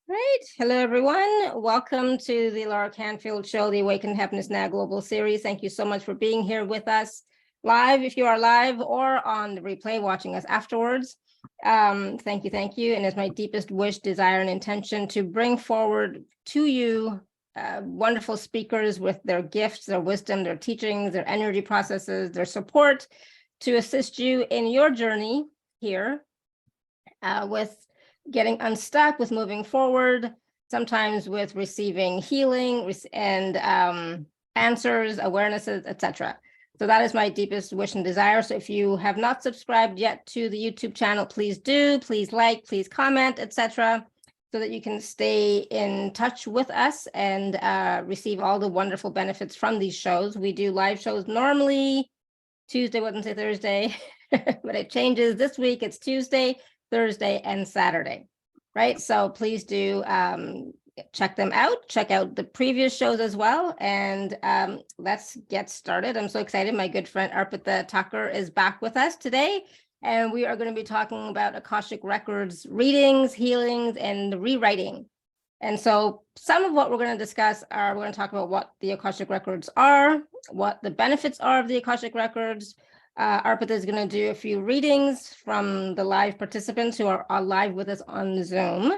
Right. Hello, everyone. Welcome to the Laura Canfield Show, the Awaken Happiness Now Global Series. Thank you so much for being here with us live, if you are live, or on the replay watching us afterwards. Thank you. And it's my deepest wish, desire, and intention to bring forward to you wonderful speakers with their gifts, their wisdom, their teachings, their energy processes, their support to assist you in your journey here with getting unstuck, with moving forward, sometimes with receiving healing and answers, awarenesses, etc. So that is my deepest wish and desire. So if you have not subscribed yet to the YouTube channel, please do, please like, please comment, etc., so that you can stay in touch with us and receive all the wonderful benefits from these shows. We do live shows normally Tuesday, Wednesday, Thursday, but it changes. This week it's Tuesday, Thursday, and Saturday, right? So please do check them out. Check out the previous shows as well. And let's get started. I'm so excited. My good friend Arpita Thakkar is back with us today. And we are going to be talking about Akashic Records readings, healings, and rewriting. And so some of what we're going to discuss are, we're going to talk about what the Akashic Records are, what the benefits are of the Akashic Records. Arpita is going to do a few readings from the live participants who are live with us on Zoom.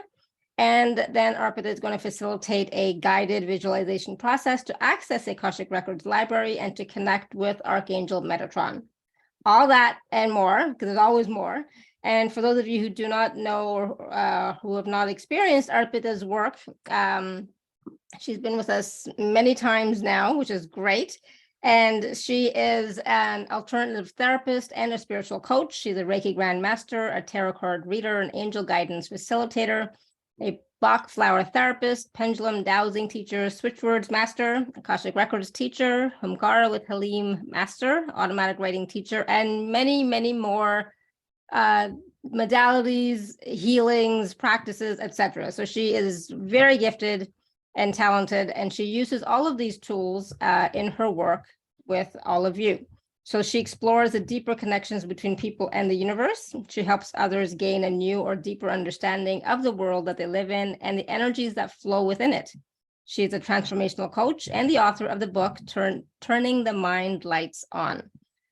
And then Arpita is going to facilitate a guided visualization process to access the Akashic Records Library and to connect with Archangel Metatron. All that and more, because there's always more. And for those of you who do not know or who have not experienced Arpita's work, she's been with us many times now, which is great. And she is an alternative therapist and a spiritual coach. She's a Reiki Grandmaster, a tarot card reader, an angel guidance facilitator, a Bach flower therapist, Pendulum Dowsing Teacher, Switchwords Master, Akashic Records Teacher, Humkara with Haleem Master, automatic writing teacher, and many, many more modalities, healings, practices, etc. So she is very gifted and talented, and she uses all of these tools in her work with all of you. So she explores the deeper connections between people and the universe. She helps others gain a new or deeper understanding of the world that they live in and the energies that flow within it. She is a transformational coach and the author of the book, Turning the Mind Lights On.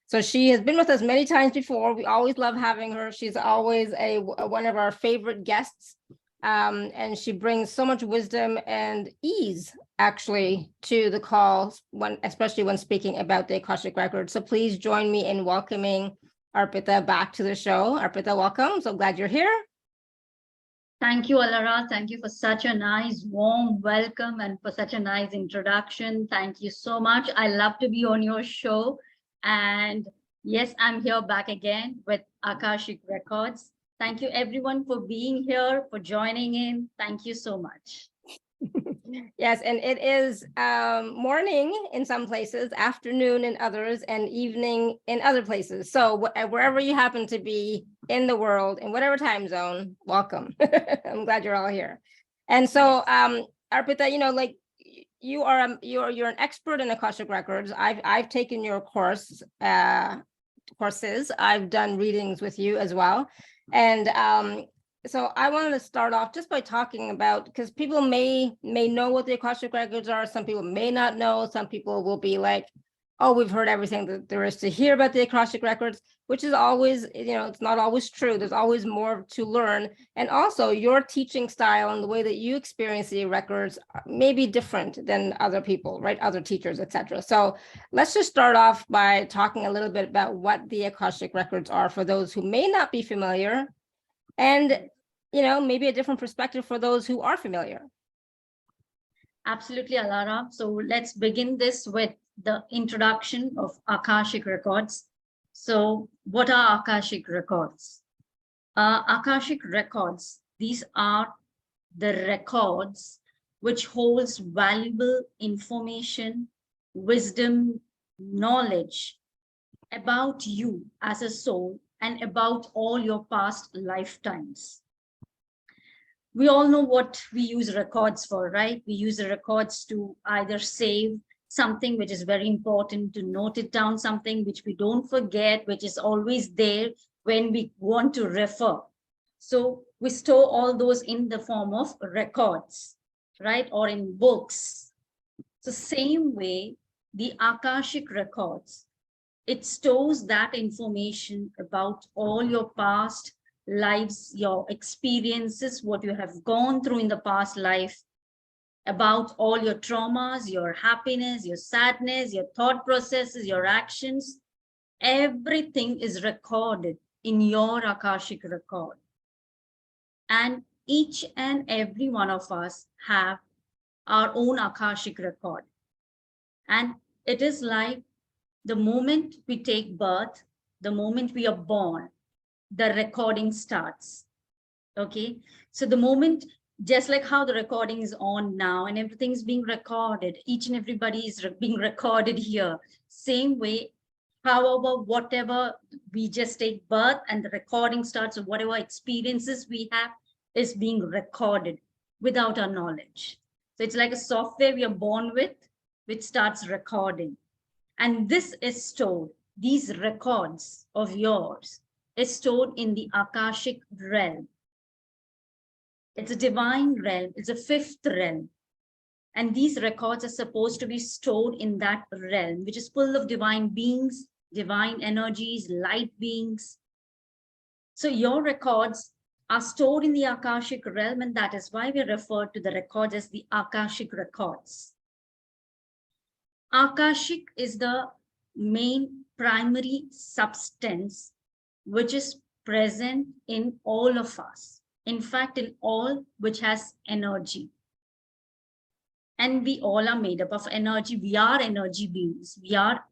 So she has been with us many times before. We always love having her. She's always one of our favorite guests. And she brings so much wisdom and ease, actually, to the call, especially when speaking about the Akashic Records. So please join me in welcoming Arpita back to the show. Arpita, welcome. So glad you're here. Thank you, Alara. Thank you for such a nice, warm welcome and for such a nice introduction. Thank you so much. I love to be on your show. And yes, I'm here back again with Akashic Records. Thank you, everyone, for being here, for joining in. Thank you so much. Yes, and it is morning in some places, afternoon in others, and evening in other places. So wherever you happen to be in the world, in whatever time zone, welcome. I'm glad you're all here. And so, Arpita, you know, like you're an expert in Akashic Records. I've taken your courses. I've done readings with you as well. And so I wanted to start off just by talking about, because people may know what the Akashic Records are. Some people may not know. Some people will be like, oh, we've heard everything that there is to hear about the Akashic Records, which is always, you know, it's not always true. There's always more to learn. And also your teaching style and the way that you experience the records may be different than other people, right? Other teachers, etc. So let's just start off by talking a little bit about what the Akashic Records are for those who may not be familiar, and, you know, maybe a different perspective for those who are familiar. Absolutely, Alara. So let's begin this with the introduction of Akashic Records. So what are Akashic Records? Akashic Records, these are the records which holds valuable information, wisdom, knowledge about you as a soul and about all your past lifetimes. We all know what we use records for, right? We use the records to either save something which is very important, to note it down, something which we don't forget, which is always there when we want to refer. So we store all those in the form of records, right? Or in books. So same way, the Akashic records, it stores that information about all your past lives, your experiences, what you have gone through in the past life, about all your traumas, your happiness, your sadness, your thought processes, your actions. Everything is recorded in your Akashic record. And each and every one of us have our own Akashic record. And it is like the moment we take birth, the moment we are born, the recording starts. Okay, so the moment, just like how the recording is on now and everything is being recorded, each and everybody is being recorded here. Same way, however, whatever we just take birth and the recording starts, or whatever experiences we have is being recorded without our knowledge. So it's like a software we are born with, which starts recording. And this is stored, these records of yours is stored in the Akashic realm. It's a divine realm, it's a fifth realm. And these records are supposed to be stored in that realm, which is full of divine beings, divine energies, light beings. So your records are stored in the Akashic realm, and that is why we refer to the records as the Akashic records. Akashic is the main primary substance which is present in all of us. In fact, in all which has energy. And we all are made up of energy. We are energy beings. We are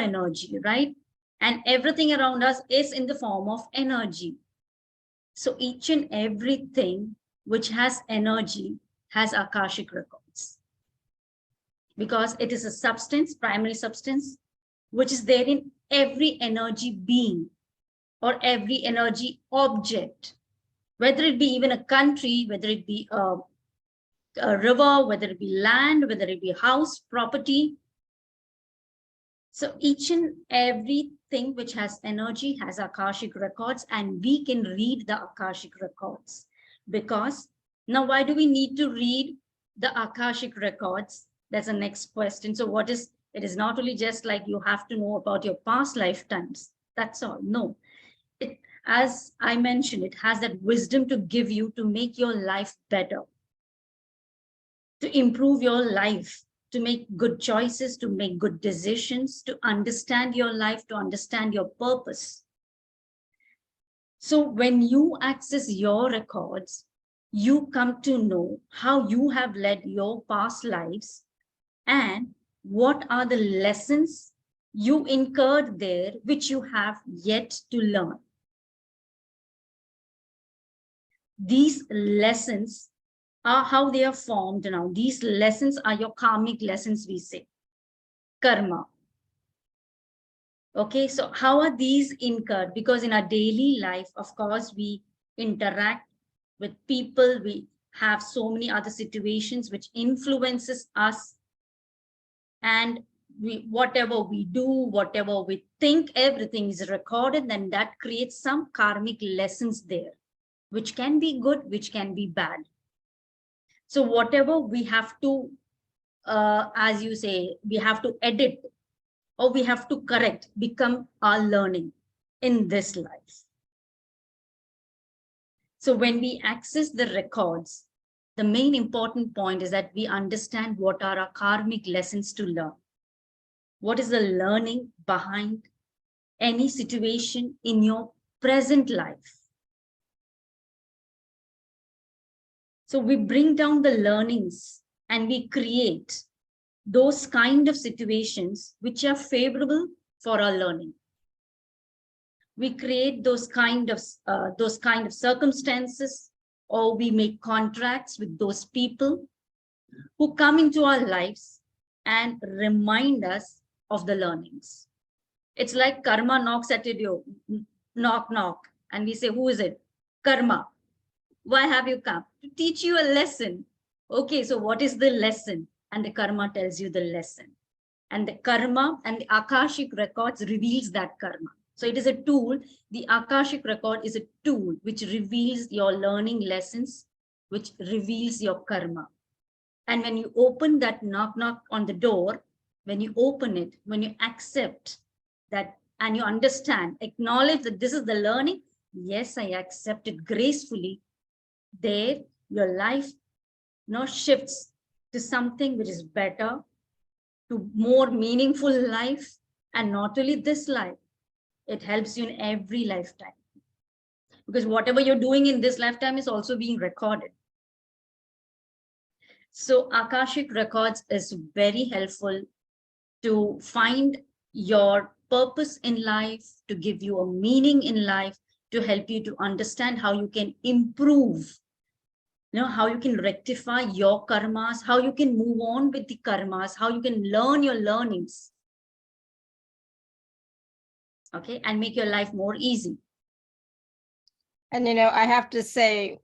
energy, right? And everything around us is in the form of energy. So each and everything which has energy has Akashic records. Because it is a substance, primary substance, which is there in every energy being or every energy object, whether it be even a country, whether it be a river, whether it be land, whether it be house, property. So each and everything which has energy has Akashic records, and we can read the Akashic records. Because now, why do we need to read the Akashic records? That's the next question. So what is, it is not only just like you have to know about your past lifetimes. That's all. No. It, as I mentioned, it has that wisdom to give you to make your life better, to improve your life, to make good choices, to make good decisions, to understand your life, to understand your purpose. So when you access your records, you come to know how you have led your past lives and what are the lessons you incurred there, which you have yet to learn. These lessons are how they are formed now. These lessons are your karmic lessons, we say. Karma. Okay, so how are these incurred? Because in our daily life, of course, we interact with people. We have so many other situations which influences us. And whatever we do, whatever we think, everything is recorded, and that creates some karmic lessons there, which can be good, which can be bad. So whatever we have to, as you say, we have to edit or we have to correct, become our learning in this life. So when we access the records, the main important point is that we understand what are our karmic lessons to learn. What is the learning behind any situation in your present life? So we bring down the learnings and we create those kind of situations which are favorable for our learning. We create those kind of circumstances, or we make contracts with those people who come into our lives and remind us of the learnings. It's like karma knocks at your door, knock, knock, and we say, who is it? Karma. Why have you come? To teach you a lesson. Okay, so what is the lesson? And the karma tells you the lesson. And the karma and the Akashic records reveals that karma. So it is a tool. The Akashic record is a tool which reveals your learning lessons, which reveals your karma. And when you open that knock on the door, when you open it, when you accept that and you understand, acknowledge that this is the learning, yes, I accept it gracefully, there your life shifts to something which is better, to more meaningful life, and not only this life, it helps you in every lifetime. Because whatever you're doing in this lifetime is also being recorded. So Akashic Records is very helpful to find your purpose in life, to give you a meaning in life, to help you to understand how you can improve, how you can rectify your karmas, how you can move on with the karmas, how you can learn your learnings. Okay, and make your life more easy. And, I have to say,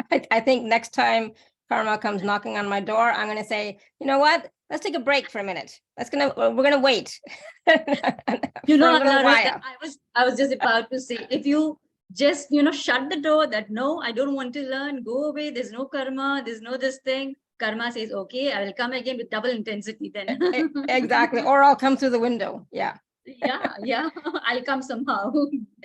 I think next time karma comes knocking on my door, I'm going to say, you know what? Let's take a break for a minute. We're going to wait. Alara, I was just about to say, if you just, shut the door that, no, I don't want to learn, go away. There's no karma. There's no this thing. Karma says, okay, I will come again with double intensity then. Exactly. Or I'll come through the window. Yeah. Yeah. I'll come somehow.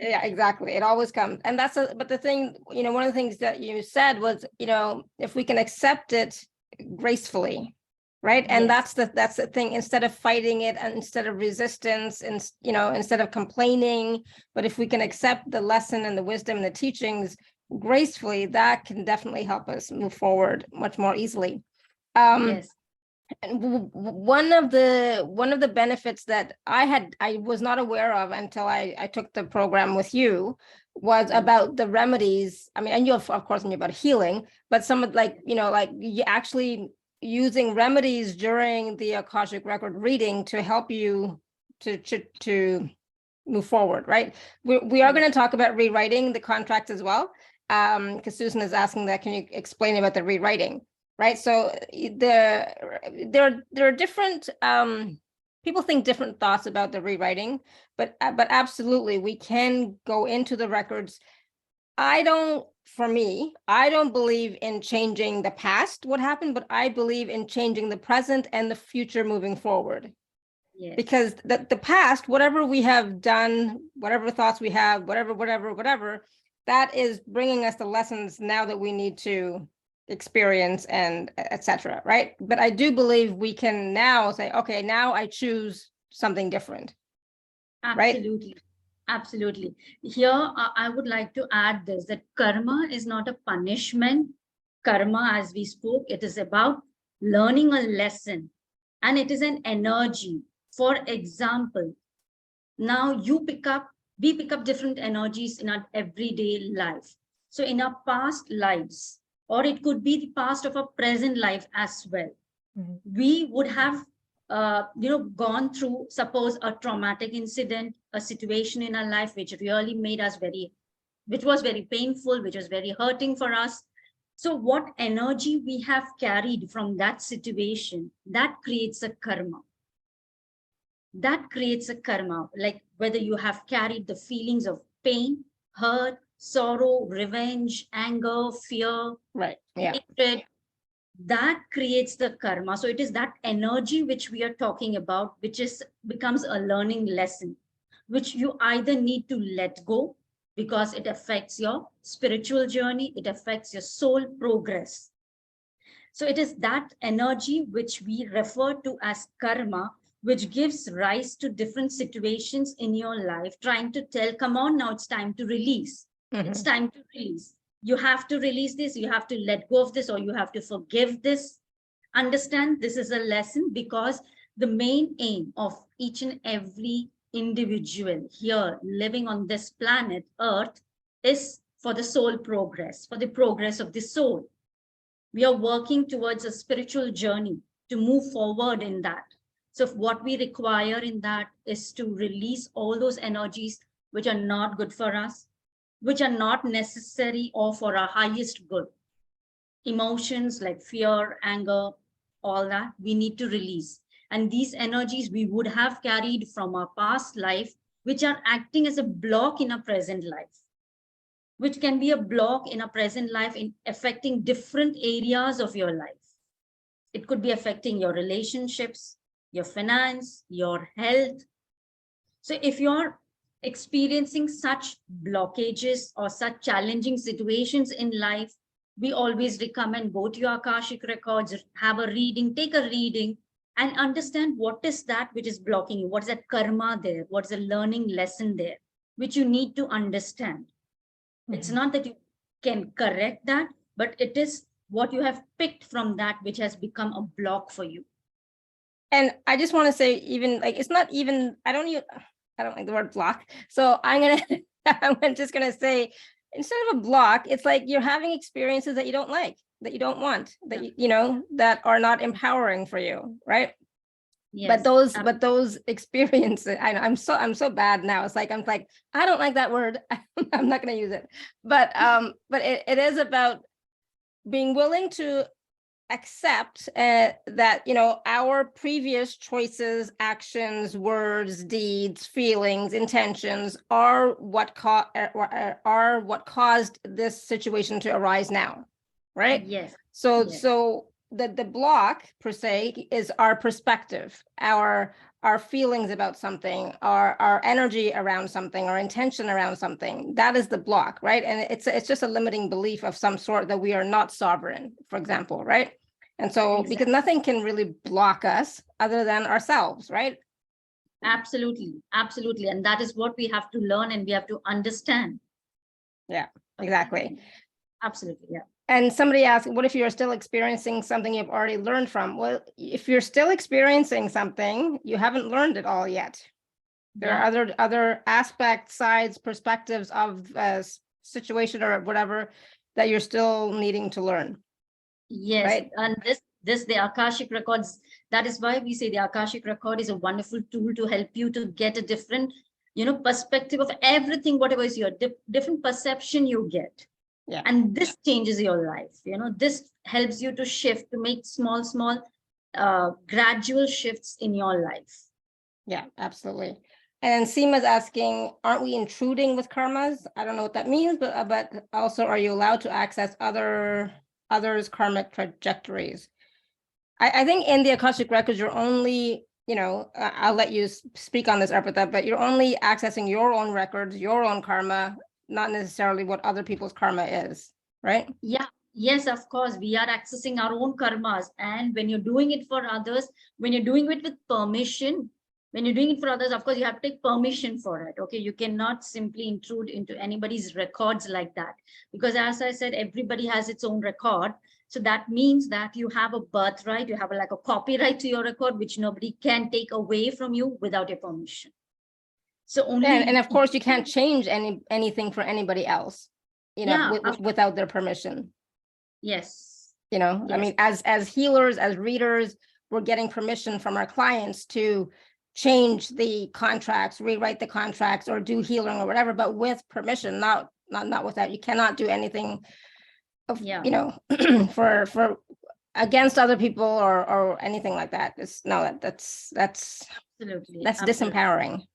Yeah, exactly. It always comes. And but the thing, one of the things that you said was, if we can accept it gracefully, right? And Yes. that's the thing, instead of fighting it and instead of resistance and, instead of complaining, but if we can accept the lesson and the wisdom and the teachings gracefully, that can definitely help us move forward much more easily. Yes. And one of the benefits that I was not aware of until I took the program with you was about the remedies. I mean, and you of course knew about healing, but some of you actually using remedies during the Akashic record reading to help you to move forward, right? We are going to talk about rewriting the contract as well, because Susan is asking that. Can you explain about the rewriting? Right. So there are different people think different thoughts about the rewriting, but absolutely we can go into the records. I don't believe in changing the past, what happened, but I believe in changing the present and the future moving forward. Yes. Because the past, whatever we have done, whatever thoughts we have, whatever, that is bringing us the lessons now that we need to experience and etc. Right? But I do believe we can now say, okay, now I choose something different. Absolutely. Right? Absolutely. Here, I would like to add this, that karma is not a punishment. Karma, as we spoke, it is about learning a lesson, and it is an energy. For example, now we pick up different energies in our everyday life. So in our past lives, or it could be the past of our present life as well, we would have gone through, suppose, a traumatic incident, a situation in our life which really made us which was very painful, which was very hurting for us. So what energy we have carried from that situation, that creates a karma. That creates a karma, like whether you have carried the feelings of pain, hurt, sorrow, revenge, anger, fear, right, yeah, hatred, that creates the karma. So it is that energy which we are talking about, which becomes a learning lesson, which you either need to let go because it affects your spiritual journey, it affects your soul progress. So it is that energy which we refer to as karma, which gives rise to different situations in your life, trying to tell, come on, now it's time to release. It's time to release. You have to release this, you have to let go of this, or you have to forgive this. Understand, this is a lesson, because the main aim of each and every individual here living on this planet Earth is for the soul progress, for the progress of the soul. We are working towards a spiritual journey to move forward in that. So what we require in that is to release all those energies which are not good for us, which are not necessary or for our highest good. Emotions like fear, anger, all that we need to release. And these energies we would have carried from our past life, which are acting as a block in a present life, which can be a block in a present life in affecting different areas of your life. It could be affecting your relationships, your finance, your health. So if you're experiencing such blockages or such challenging situations in life, we always recommend go to your Akashic Records, have a reading, take a reading, and understand what is that which is blocking you. What's that karma there? What's the learning lesson there, which you need to understand. It's not that you can correct that, but it is what you have picked from that which has become a block for you. And I just want to say, even like, it's not even, I don't like the word block. So I'm just gonna say, instead of a block, it's like you're having experiences that you don't like, that you don't want, that you know, that are not empowering for you, right? Yes, but those experiences, I'm so bad now. It's like, I don't like that word. I'm not going to use it. But it is about being willing to accept that, you know, our previous choices, actions, words, deeds, feelings, intentions are what caused this situation to arise now, right? Yes. So yes. so the block per se is our perspective, our feelings about something, our energy around something, our intention around something. That is the block, right? And it's just a limiting belief of some sort that we are not sovereign, for example, right? And so because nothing can really block us other than ourselves, right? Absolutely, absolutely. And that is what we have to learn and we have to understand. Yeah, exactly. Absolutely, yeah. And somebody asked, what if you're still experiencing something you've already learned from? Well, if you're still experiencing something, you haven't learned it all yet. There are other aspects, sides, perspectives of a situation or whatever that you're still needing to learn. Yes, right? And the Akashic Records, that is why we say the Akashic Record is a wonderful tool to help you to get a different, you know, perspective of everything, whatever is your different perception you get. Yeah. And this changes your life. You know, this helps you to shift, to make small, gradual shifts in your life. Yeah, absolutely. And Seema's asking, aren't we intruding with karmas? I don't know what that means, but also, are you allowed to access others' karmic trajectories? I think in the Akashic Records, you're only, you know, I'll let you speak on this, Arpita, but you're only accessing your own records, your own karma, not necessarily what other people's karma is, right? Yeah. Yes, of course, we are accessing our own karmas. And when you're doing it for others, when you're doing it with permission, when you're doing it for others, of course, you have to take permission for it. Okay, you cannot simply intrude into anybody's records like that. Because as I said, everybody has its own record. So that means that you have a birthright, you have like a copyright to your record, which nobody can take away from you without your permission. So only and of course you can't change anything for anybody else, you know, without their permission. Yes. You know, yes. I mean, as healers, as readers, we're getting permission from our clients to change the contracts, rewrite the contracts, or do healing or whatever, but with permission, not without. You cannot do anything of, you know, for against other people or anything like that. That's absolutely disempowering.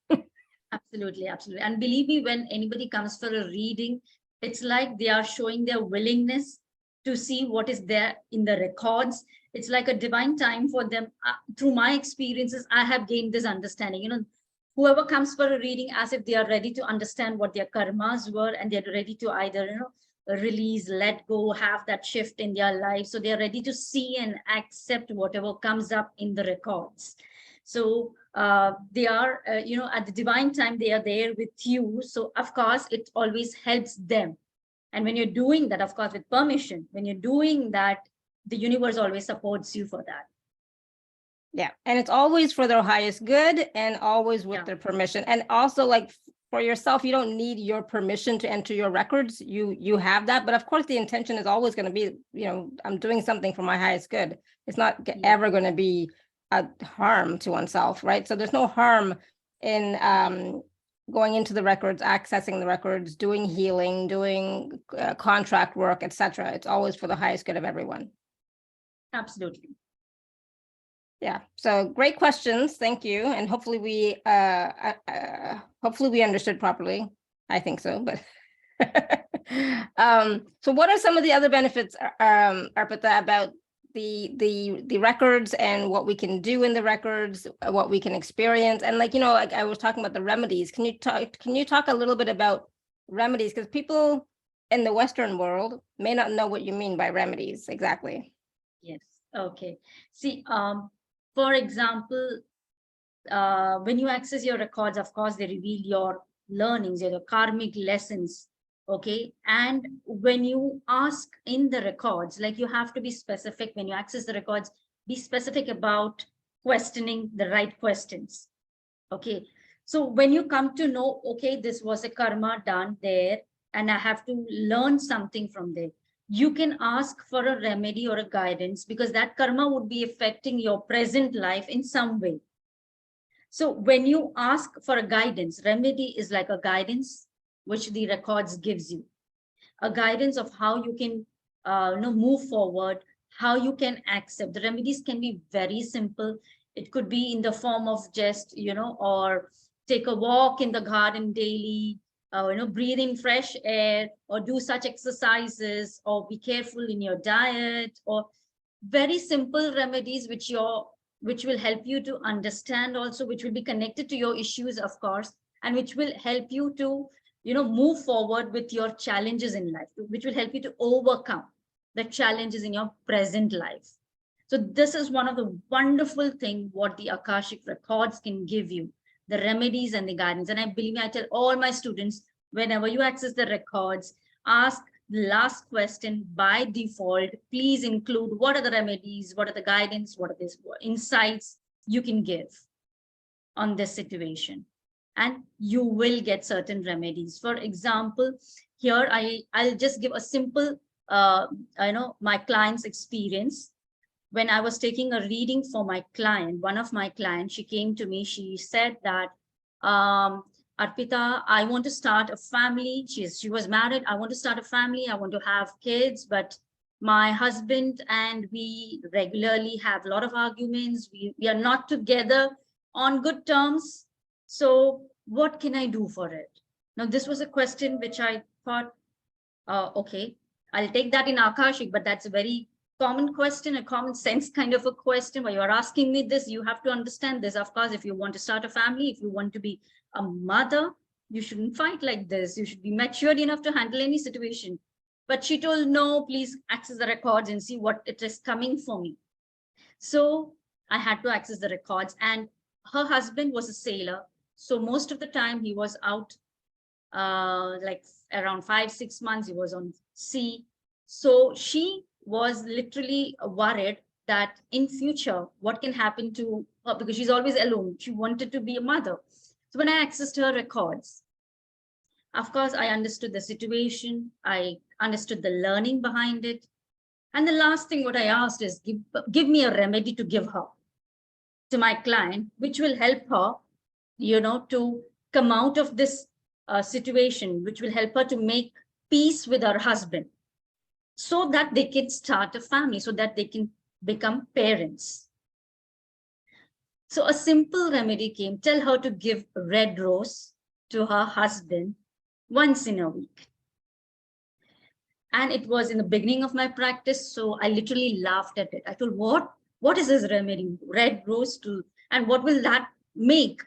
Absolutely, absolutely. And believe me, when anybody comes for a reading, it's like they are showing their willingness to see what is there in the records. It's like a divine time for them. Through my experiences, I have gained this understanding. You know, whoever comes for a reading, as if they are ready to understand what their karmas were, and they're ready to either, you know, release, let go, have that shift in their life. So they're ready to see and accept whatever comes up in the records. So they are, you know, at the divine time, they are there with you. So of course, it always helps them. And when you're doing that, of course, with permission, when you're doing that, the universe always supports you for that. Yeah. And it's always for their highest good and always with their permission. And also, like, for yourself, you don't need your permission to enter your records. You have that. But of course, the intention is always going to be, you know, I'm doing something for my highest good. It's not ever going to be a harm to oneself, right? So there's no harm in going into the records, accessing the records, doing healing, doing contract work, etc. It's always for the highest good of everyone. Absolutely. Yeah, so great questions. Thank you. And hopefully we understood properly. I think so, but so what are some of the other benefits, Arpita, about the records and what we can do in the records, what we can experience? And like, like I was talking about the remedies. Can you talk a little bit about remedies? Because people in the Western world may not know what you mean by remedies exactly. Yes. Okay. See, for example, when you access your records, of course, they reveal your learnings, your karmic lessons. Okay. And when you ask in the records, like you have to be specific when you access the records, be specific about questioning the right questions. Okay. So when you come to know, okay, this was a karma done there, and I have to learn something from there, you can ask for a remedy or a guidance, because that karma would be affecting your present life in some way. So when you ask for a guidance, remedy is like a guidance which the records gives you, a guidance of how you can move forward, how you can accept. The remedies can be very simple. It could be in the form of just, or take a walk in the garden daily, breathe in fresh air, or do such exercises, or be careful in your diet, or very simple remedies which will help you to understand also, which will be connected to your issues, of course, and which will help you to move forward with your challenges in life, which will help you to overcome the challenges in your present life. So this is one of the wonderful things what the Akashic records can give you, the remedies and the guidance. And I believe me, I tell all my students, whenever you access the records, ask the last question by default. Please include what are the remedies, what are the guidance, what are the insights you can give on this situation. And you will get certain remedies. For example, here I'll just give a simple, my client's experience. When I was taking a reading for my client, one of my clients, she came to me, she said that, Arpita, I want to start a family. She was married. I want to start a family. I want to have kids, but my husband and we regularly have a lot of arguments. We are not together on good terms. So what can I do for it? Now, this was a question which I thought, okay, I'll take that in Akashic, but that's a very common question, a common sense kind of a question. Why you're asking me this, you have to understand this. Of course, if you want to start a family, if you want to be a mother, you shouldn't fight like this. You should be matured enough to handle any situation. But she told, no, please access the records and see what it is coming for me. So I had to access the records, and her husband was a sailor. So most of the time he was out, like around 5-6 months, he was on sea. So she was literally worried that in future, what can happen to her, because she's always alone. She wanted to be a mother. So when I accessed her records, of course, I understood the situation. I understood the learning behind it. And the last thing what I asked is, give me a remedy to give her, to my client, which will help her, to come out of this situation, which will help her to make peace with her husband, so that they can start a family, so that they can become parents. So a simple remedy came, tell her to give red rose to her husband once in a week. And it was in the beginning of my practice, so I literally laughed at it. I told, what is this remedy? Red rose to, and what will that make?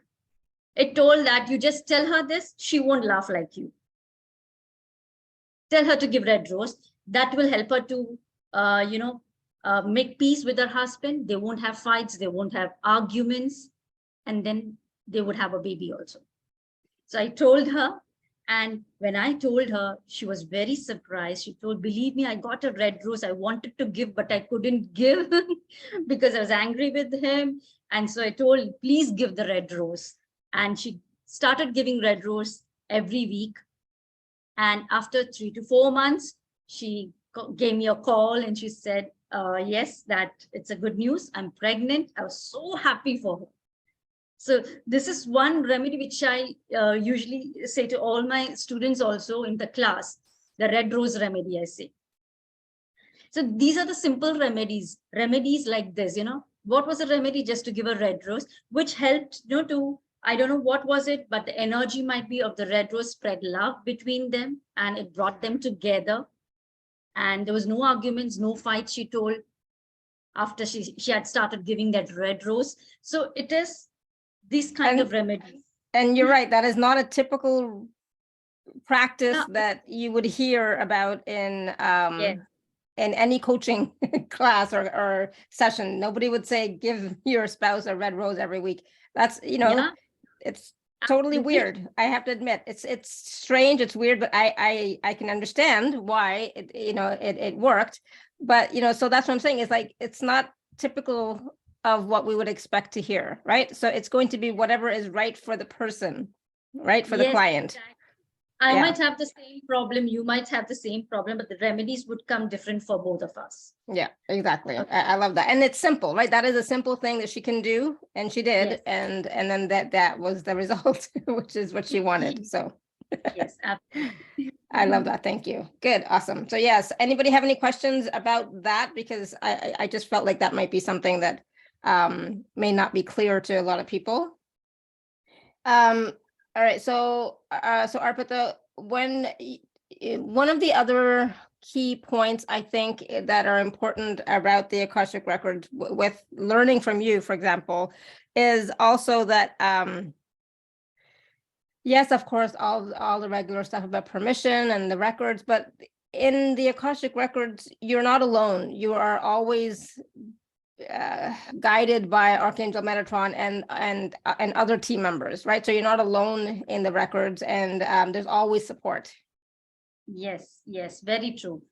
It told that you just tell her this, she won't laugh like you. Tell her to give red rose. That will help her to, make peace with her husband. They won't have fights. They won't have arguments. And then they would have a baby also. So I told her. And when I told her, she was very surprised. She told, believe me, I got a red rose. I wanted to give, but I couldn't give because I was angry with him. And so I told, please give the red rose. And she started giving red rose every week. And after 3 to 4 months, she gave me a call and she said, yes, that it's a good news. I'm pregnant. I was so happy for her. So this is one remedy which I usually say to all my students also in the class, the red rose remedy, I say. So these are the simple remedies like this, what was the remedy? Just to give a red rose, which helped, to, I don't know what was it, but the energy might be of the red rose spread love between them, and it brought them together. And there was no arguments, no fights, she told, after she had started giving that red rose. So it is these kind of remedies. And you're right, that is not a typical practice No. that you would hear about in Yes. in any coaching class or session. Nobody would say, give your spouse a red rose every week. That's, Yeah. it's totally Absolutely. weird. I have to admit, it's strange, it's weird, but I can understand why it worked. But, so that's what I'm saying, is like, it's not typical of what we would expect to hear, right? So it's going to be whatever is right for the person, right? For the client. Exactly. I might have the same problem, you might have the same problem, but the remedies would come different for both of us. Yeah, exactly. I love that. And it's simple, right? That is a simple thing that she can do, and she did. Yes. And then that was the result, which is what she wanted. So Yes, absolutely. I love that. Thank you. Good. Awesome. So yes, anybody have any questions about that? Because I just felt like that might be something that may not be clear to a lot of people. All right, so Arpita, one of the other key points I think that are important about the Akashic Records with learning from you, for example, is also that yes, of course, all the regular stuff about permission and the records, but in the Akashic Records, you're not alone. You are always guided by Archangel Metatron and other team members, right? So you're not alone in the records, and there's always support. Yes, very true.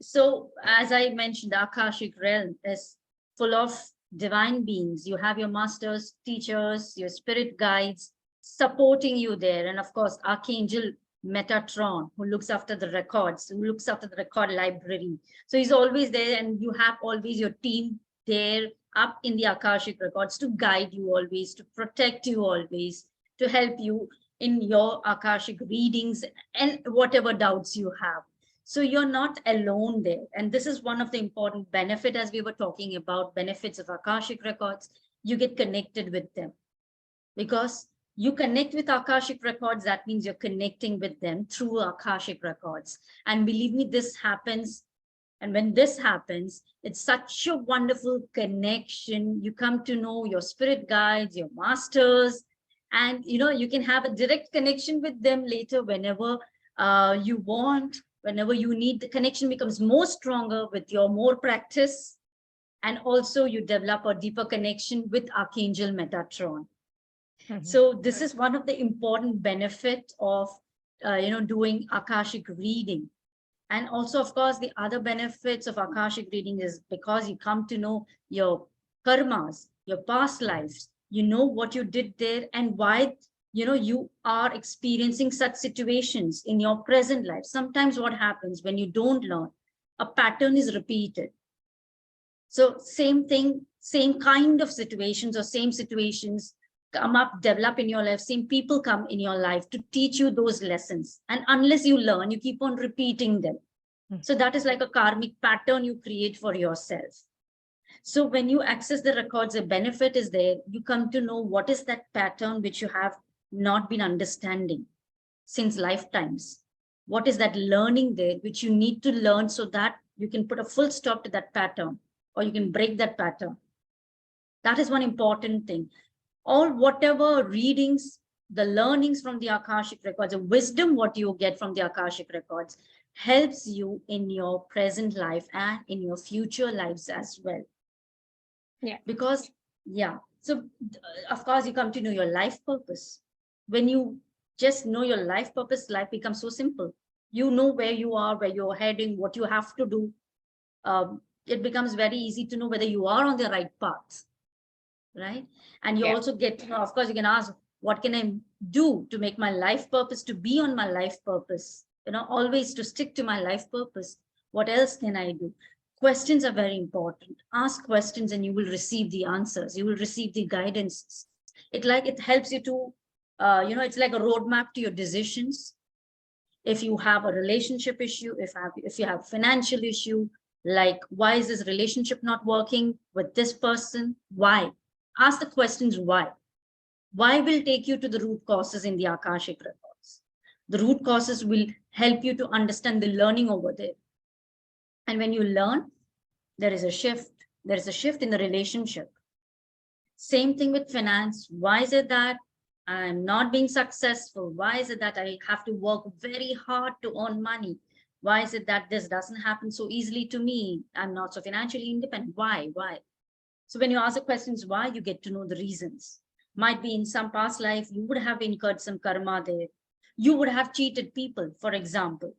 So as I mentioned, the Akashic realm is full of divine beings. You have your masters, teachers, your spirit guides supporting you there. And of course, Archangel Metatron, who looks after the records, who looks after the record library. So he's always there, and you have always your team there up in the Akashic Records to guide you always, to protect you always, to help you in your Akashic readings and whatever doubts you have. So you're not alone there. And this is one of the important benefits, as we were talking about, benefits of Akashic Records. You get connected with them. Because you connect with Akashic Records, that means you're connecting with them through Akashic Records. And believe me, this happens. And when this happens, it's such a wonderful connection. You come to know your spirit guides, your masters, and you can have a direct connection with them later whenever you want, whenever you need. The connection becomes more stronger with your more practice. And also you develop a deeper connection with Archangel Metatron. Mm-hmm. So this is one of the important benefits of, doing Akashic reading. And also, of course, the other benefits of Akashic reading is because you come to know your karmas, your past lives, you know what you did there and why, you are experiencing such situations in your present life. Sometimes what happens when you don't learn, a pattern is repeated. So same thing, same kind of situations or same situations come up, develop in your life, same people come in your life to teach you those lessons. And unless you learn, you keep on repeating them. So that is like a karmic pattern you create for yourself. So when you access the records, the benefit is there. You come to know what is that pattern which you have not been understanding since lifetimes. What is that learning there which you need to learn so that you can put a full stop to that pattern, or you can break that pattern. That is one important thing. Or whatever readings, the learnings from the Akashic Records, the wisdom what you get from the Akashic Records helps you in your present life and in your future lives as well. Yeah. Because, so of course you come to know your life purpose. When you just know your life purpose, life becomes so simple. You know where you are, where you're heading, what you have to do. It becomes very easy to know whether you are on the right path. Right? And you also get to know, of course, you can ask, what can I do to make my life purpose, to be on my life purpose? Always to stick to my life purpose. What else can I do? Questions are very important. Ask questions and you will receive the answers. You will receive the guidance. It helps you to, it's like a roadmap to your decisions. If you have a relationship issue, if you have financial issue, Like, why is this relationship not working with this person? Why? Ask the questions why. Why will take you to the root causes in the Akashic records. The root causes will help you to understand the learning over there. And when you learn, there is a shift. There is a shift in the relationship. Same thing with finance. Why is it that I'm not being successful? Why is it that I have to work very hard to earn money? Why is it that this doesn't happen so easily to me? I'm not so financially independent. Why? So when you ask the questions why, you get to know the reasons. Might be in some past life, you would have incurred some karma there. You would have cheated people, for example.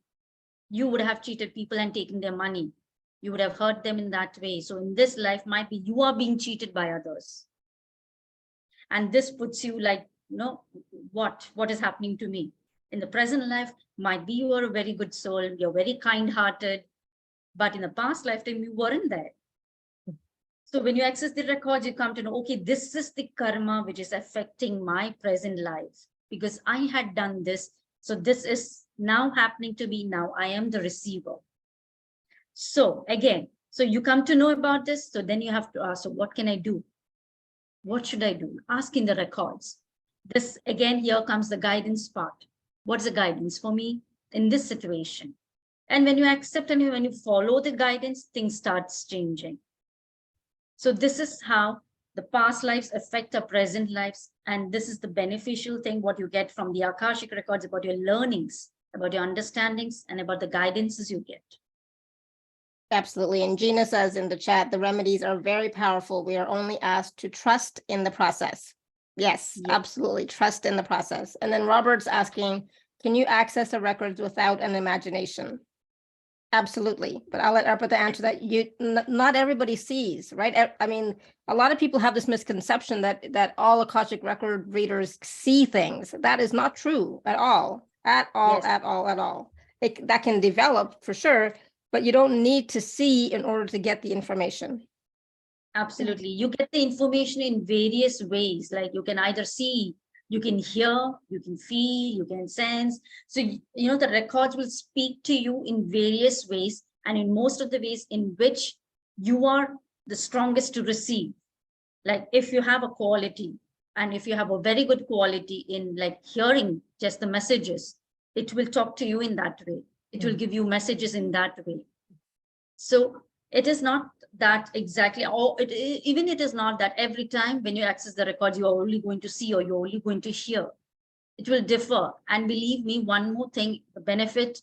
You would have cheated people and taken their money. You would have hurt them in that way. So in this life, might be you are being cheated by others. And this puts you like, what is happening to me? In the present life, might be you are a very good soul, you're very kind-hearted, but in the past lifetime, you weren't there. So when you access the records, you come to know, okay, this is the karma which is affecting my present life because I had done this. So this is now happening to me. Now I am the receiver. So again, so you come to know about this. So then you have to ask, so what can I do? What should I do? Ask in the records. This again, here comes the guidance part. What's the guidance for me in this situation? And when you accept and when you follow the guidance, things starts changing. So this is how the past lives affect our present lives. And this is the beneficial thing, what you get from the Akashic records about your learnings, about your understandings, and about the guidances you get. Absolutely. And Gina says in the chat, the remedies are very powerful. We are only asked to trust in the process. Yes, absolutely. Trust in the process. And then Robert's asking, can you access the records without an imagination? Absolutely. But I'll let Arpita answer that. Not everybody sees, right? I mean, a lot of people have this misconception that all Akashic record readers see things. That is not true at all. At all. That can develop for sure, but you don't need to see in order to get the information. Absolutely. You get the information in various ways. Like you can either see, you can hear, you can feel, you can sense. So, the records will speak to you in various ways and in most of the ways in which you are the strongest to receive. Like if you have a quality and if you have a very good quality in like hearing just the messages, it will talk to you in that way. It will give you messages in that way. So it is not that exactly, or even it is not that every time when you access the records, you're only going to see or you're only going to hear. It will differ. And believe me, one more thing, the benefit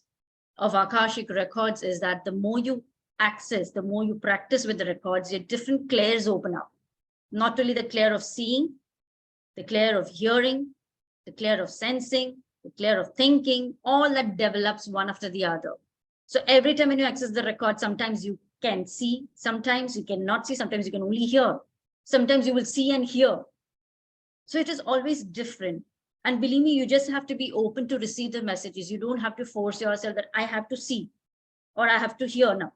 of Akashic records is that the more you access, the more you practice with the records, your different clairs open up. Not only the clair of seeing, the clair of hearing, the clair of sensing, the clair of thinking, all that develops one after the other. So every time when you access the record, sometimes you can see, sometimes you cannot see, sometimes you can only hear, sometimes you will see and hear. So it is always different. And believe me, you just have to be open to receive the messages. You don't have to force yourself that I have to see or I have to hear now.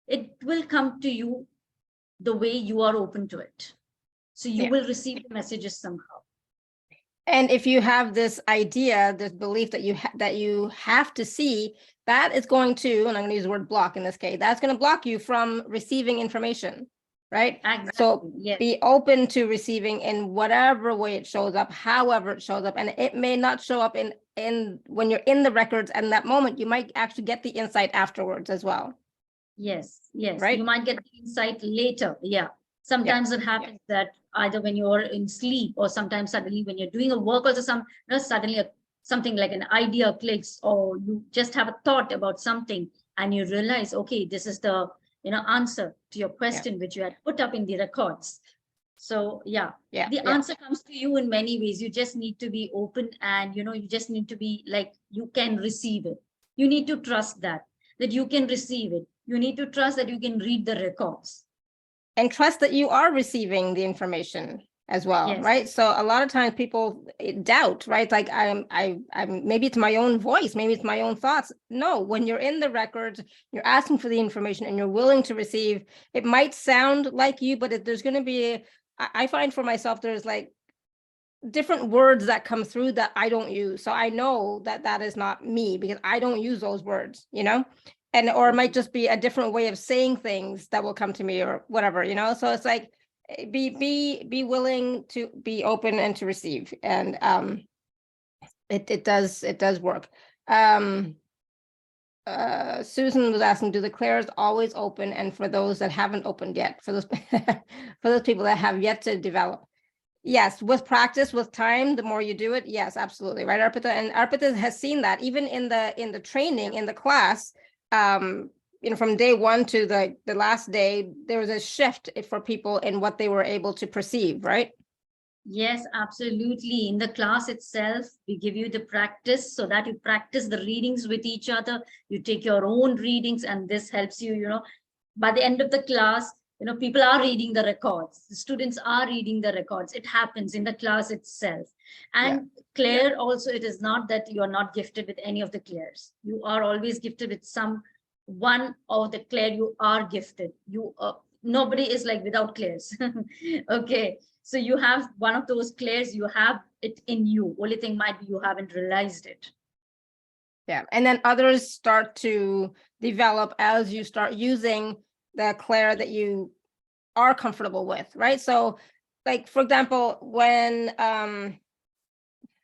It will come to you the way you are open to it. So you will receive the messages somehow. And if you have this idea, this belief that you have to see, that is going to, and I'm going to use the word block in this case, that's going to block you from receiving information, right? Exactly. So be open to receiving in whatever way it shows up, however it shows up. And it may not show up in when you're in the records and that moment, you might actually get the insight afterwards as well. Yes, yes. Right? You might get the insight later. Yeah. Sometimes it happens that either when you're in sleep or sometimes suddenly when you're doing a work or suddenly something like an idea clicks or you just have a thought about something and you realize, okay, this is the answer to your question which you had put up in the records. So the answer comes to you in many ways. You just need to be open and you just need to be like you can receive it. You need to trust that you can receive it. You need to trust that you can read the records. And trust that you are receiving the information as well, right? So a lot of times people doubt, right? Like I'm maybe it's my own voice, maybe it's my own thoughts. No, when you're in the records, you're asking for the information and you're willing to receive, it might sound like you, but there's going to be, I find for myself, there's like different words that come through that I don't use. So I know that is not me because I don't use those words, And, or it might just be a different way of saying things that will come to me or whatever, you know? So it's like, be willing to be open and to receive. And it does work. Susan was asking, do the clairs always open? And for those that haven't opened yet, for those for those people that have yet to develop, yes, with practice, with time, the more you do it, yes, absolutely, right, Arpita? And Arpita has seen that even in the training, in the class, you know, from day one to the last day, there was a shift for people in what they were able to perceive, right? Yes, absolutely. In the class itself, we give you the practice so that you practice the readings with each other. You take your own readings, and this helps you, you know, by the end of the class, you know, people are reading the records. The students are reading the records. It happens in the class itself. And Claire, also, it is not that you are not gifted with any of the clairs. You are always gifted with some one of the clair. You are gifted. You nobody is like without clairs. Okay. So you have one of those clairs, you have it in you. Only thing might be you haven't realized it. Yeah. And then others start to develop as you start using the clair that you are comfortable with, right? So like, for example, when, I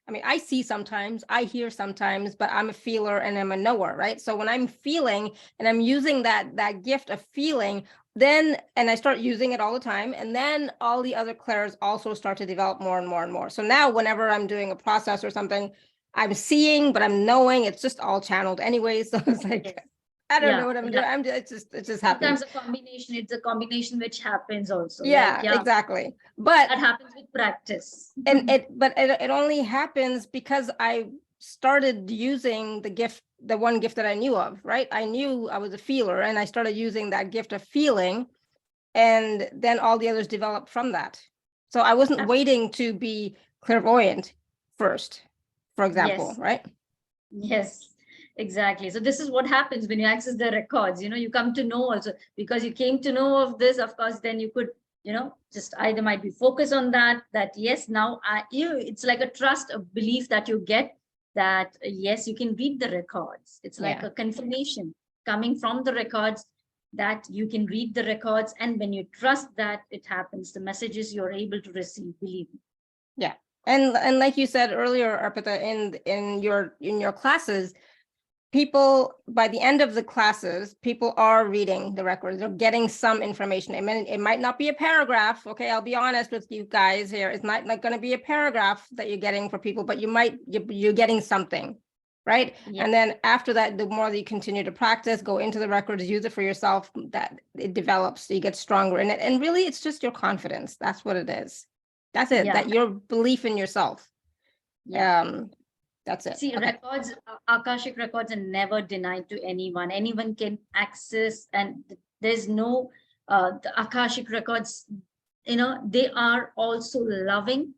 mean, I see sometimes, I hear sometimes, but I'm a feeler and I'm a knower, right? So when I'm feeling and I'm using that gift of feeling, then, and I start using it all the time, and then all the other clairs also start to develop more and more and more. So now whenever I'm doing a process or something, I'm seeing, but I'm knowing, it's just all channeled anyway. So it's like, yes. I don't know what I'm doing. It's just happening. Sometimes a combination, it's a combination which happens also. Yeah, like, exactly. But that happens with practice. And it only happens because I started using the one gift that I knew of, right? I knew I was a feeler, and I started using that gift of feeling, and then all the others developed from that. So I wasn't waiting to be clairvoyant first, for example, yes. Right? Yes. Exactly. So this is what happens when you access the records. You know, you come to know also, because you came to know of this, of course, then you could, you know, just either might be focus on that yes, now it's like a trust, a belief that you get that, yes, you can read the records. It's like a confirmation coming from the records that you can read the records. And when you trust that, it happens. The messages you're able to receive, believe me. Yeah. And like you said earlier, Arpita, in your classes, people, by the end of the classes, people are reading the records. They're getting some information. I mean, it might not be a paragraph. Okay, I'll be honest with you guys here. It's not going to be a paragraph that you're getting for people, but you're getting something, right? Yeah. And then after that, the more that you continue to practice, go into the records, use it for yourself, that it develops, so you get stronger in it. And really, it's just your confidence. That's what it is. That's it. Yeah. That your belief in yourself. Yeah. That's it. See, records, Akashic records are never denied to anyone. Anyone can access, and there's no, the Akashic records, you know, they are also loving.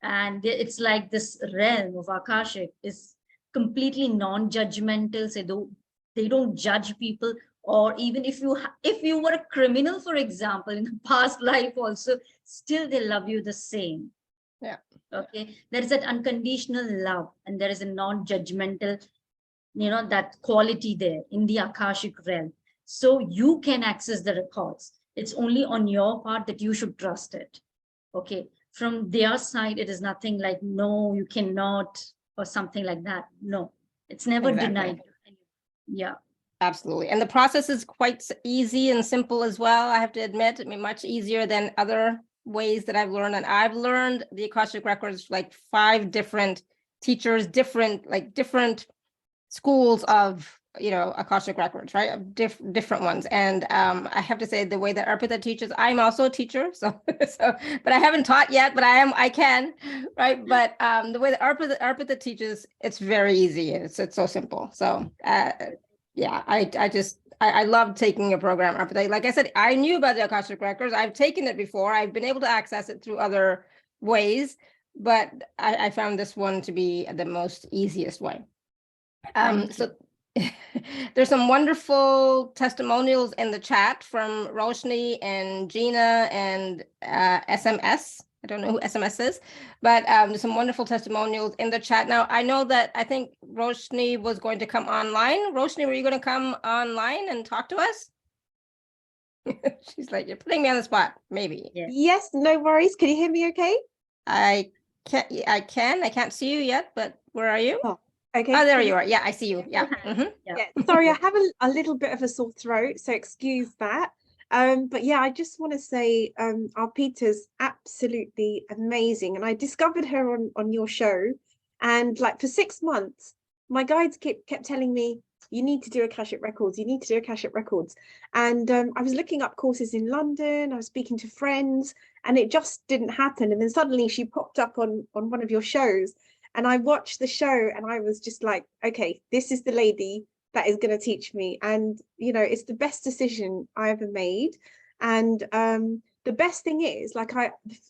And it's like this realm of Akashic is completely non-judgmental. So they don't judge people. Or even if you were a criminal, for example, in the past life also, still they love you the same. Yeah. Okay. There is that unconditional love, and there is a non-judgmental, you know, that quality there in the Akashic realm. So you can access the records. It's only on your part that you should trust it. Okay. From their side, it is nothing like, no, you cannot, or something like that. No, it's never denied. Yeah. Absolutely. And the process is quite easy and simple as well. I have to admit, I mean, much easier than other ways that I've learned. And I've learned the Akashic Records, like 5 different teachers, different schools of, you know, Akashic Records, right? Different ones. And I have to say, the way that Arpita teaches, I'm also a teacher. So, but I haven't taught yet, but I can, right? But the way that Arpita teaches, it's very easy. It's so simple. So yeah, I love taking a program, Arpita. Like I said, I knew about the Akashic Records. I've taken it before. I've been able to access it through other ways, but I found this one to be the most easiest way. So there's some wonderful testimonials in the chat from Roshni and Gina and SMS. I don't know who SMS is, but there's some wonderful testimonials in the chat. Now, I know that I think Roshni was going to come online. Roshni, were you going to come online and talk to us? She's like, you're putting me on the spot. Maybe. Yes, no worries. Can you hear me okay? I can't see you yet, but where are you? Oh, okay. Oh, there you are. Yeah, I see you. Yeah. Yeah. Sorry, I have a little bit of a sore throat, so excuse that. But yeah, I just want to say Arpita's absolutely amazing. And I discovered her on your show. And like for 6 months, my guides kept telling me, you need to do Akashic Records, you need to do Akashic Records. And I was looking up courses in London, I was speaking to friends, and it just didn't happen. And then suddenly she popped up on one of your shows, and I watched the show and I was just like, okay, this is the lady that is going to teach me. And, you know, it's the best decision I ever made. And the best thing is, like,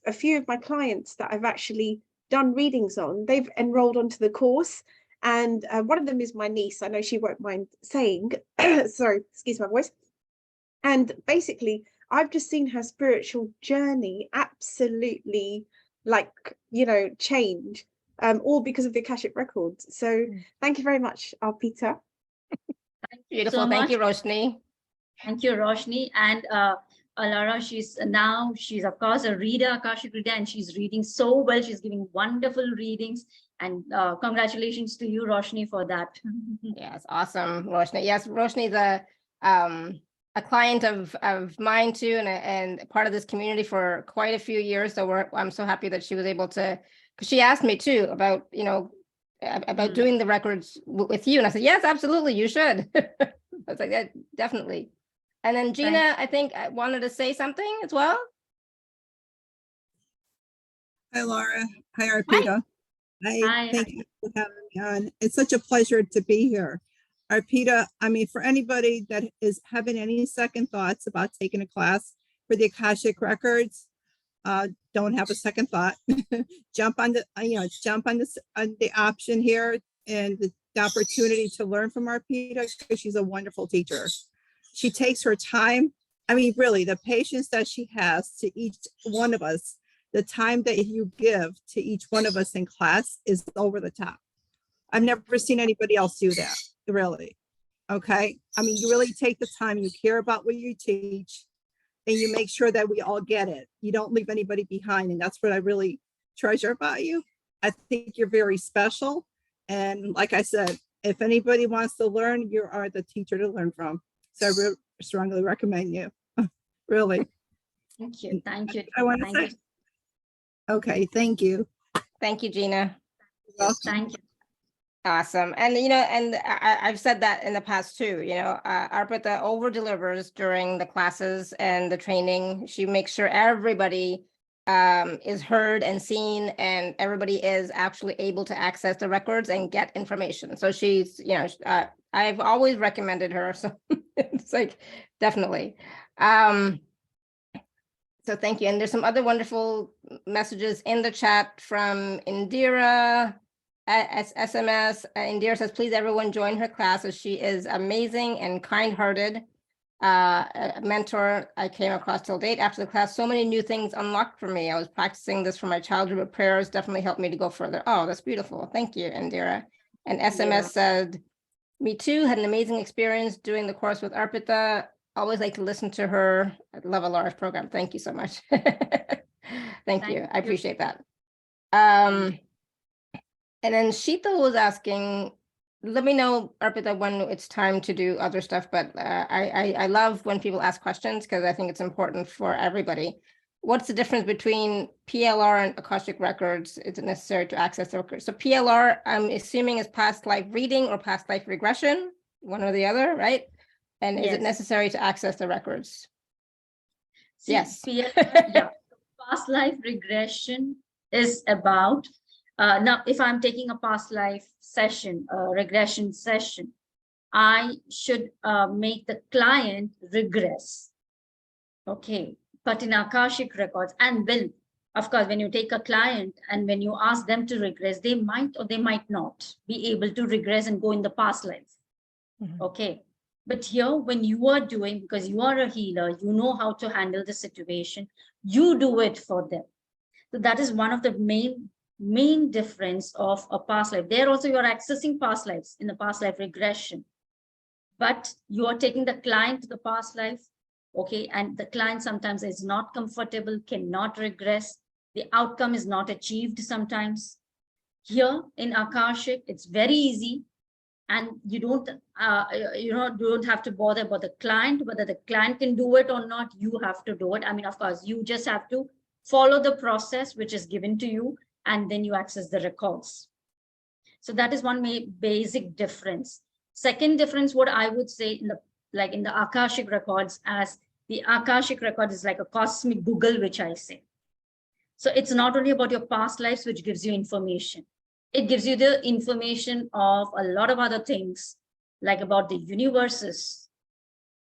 a few of my clients that I've actually done readings on, they've enrolled onto the course. And one of them is my niece. I know she won't mind saying, sorry, excuse my voice. And basically, I've just seen her spiritual journey absolutely, like, you know, change, all because of the Akashic Records. So thank you very much, Arpita. Beautiful. Thank you, Roshni. Thank you, Roshni. And Alara, she's of course a reader, Akashic reader, and she's reading so well. She's giving wonderful readings. And congratulations to you, Roshni, for that. Yes, awesome, Roshni. Yes, Roshni is a client of mine too, and part of this community for quite a few years. So I'm so happy that she was able to, because she asked me too about, you know, about doing the records with you. And I said, yes, absolutely, you should. I was like, yeah, definitely. And then Gina, I think I wanted to say something as well. Hi, Laura. Hi, Arpita. Hi. Thank you for having me on. It's such a pleasure to be here. Arpita, I mean, for anybody that is having any second thoughts about taking a class for the Akashic Records, don't have a second thought. Jump on the option here and the opportunity to learn from Arpita, because she's a wonderful teacher. She takes her time. I mean, really, the patience that she has to each one of us, the time that you give to each one of us in class is over the top. I've never seen anybody else do that, really. Okay. I mean, you really take the time, you care about what you teach, and you make sure that we all get it. You don't leave anybody behind. And that's what I really treasure about you. I think you're very special. And like I said, if anybody wants to learn, you are the teacher to learn from. So I really strongly recommend you. Really. Thank you. Thank you. I want to say. Okay, thank you. Thank you, Gina. Thank you. Awesome. And, you know, and I've said that in the past too, you know, Arpita over delivers during the classes and the training. She makes sure everybody is heard and seen, and everybody is actually able to access the records and get information. So she's, you know, I've always recommended her. So it's like, definitely. So thank you. And there's some other wonderful messages in the chat from Indira. SMS. Indira says, please everyone join her class, as she is amazing and kind-hearted. A mentor I came across till date. After the class, so many new things unlocked for me. I was practicing this for my childhood, but prayers definitely helped me to go further. Oh, that's beautiful. Thank you, Indira. And SMS said, me too, had an amazing experience doing the course with Arpita. Always like to listen to her. I love Alara's program. Thank you so much. Thank you. I appreciate that. And then Sheetal was asking, let me know, Arpita, when it's time to do other stuff, but I love when people ask questions, because I think it's important for everybody. What's the difference between PLR and Akashic Records? Is it necessary to access the records? So PLR, I'm assuming, is past life reading or past life regression, one or the other, right? And is it necessary to access the records? See, yes. PLR, yeah. Past life regression is about, now, if I'm taking a past life session, a regression session, I should make the client regress. Okay. But in Akashic Records, and then, of course, when you take a client and when you ask them to regress, they might or they might not be able to regress and go in the past life. Okay. But here, when you are doing, because you are a healer, you know how to handle the situation, you do it for them. So that is one of the main difference of a past life. There also you're accessing past lives in the past life regression, but you are taking the client to the past life, okay, and the client sometimes is not comfortable, cannot regress, the outcome is not achieved sometimes. Here in Akashic, it's very easy, and you don't have to bother about the client, whether the client can do it or not. You have to do it. I mean, of course, you just have to follow the process which is given to you, and then you access the records. So that is one basic difference. Second difference, what I would say in the Akashic records, as the Akashic record is like a cosmic Google, which I say. So it's not only about your past lives, which gives you information. It gives you the information of a lot of other things, like about the universes,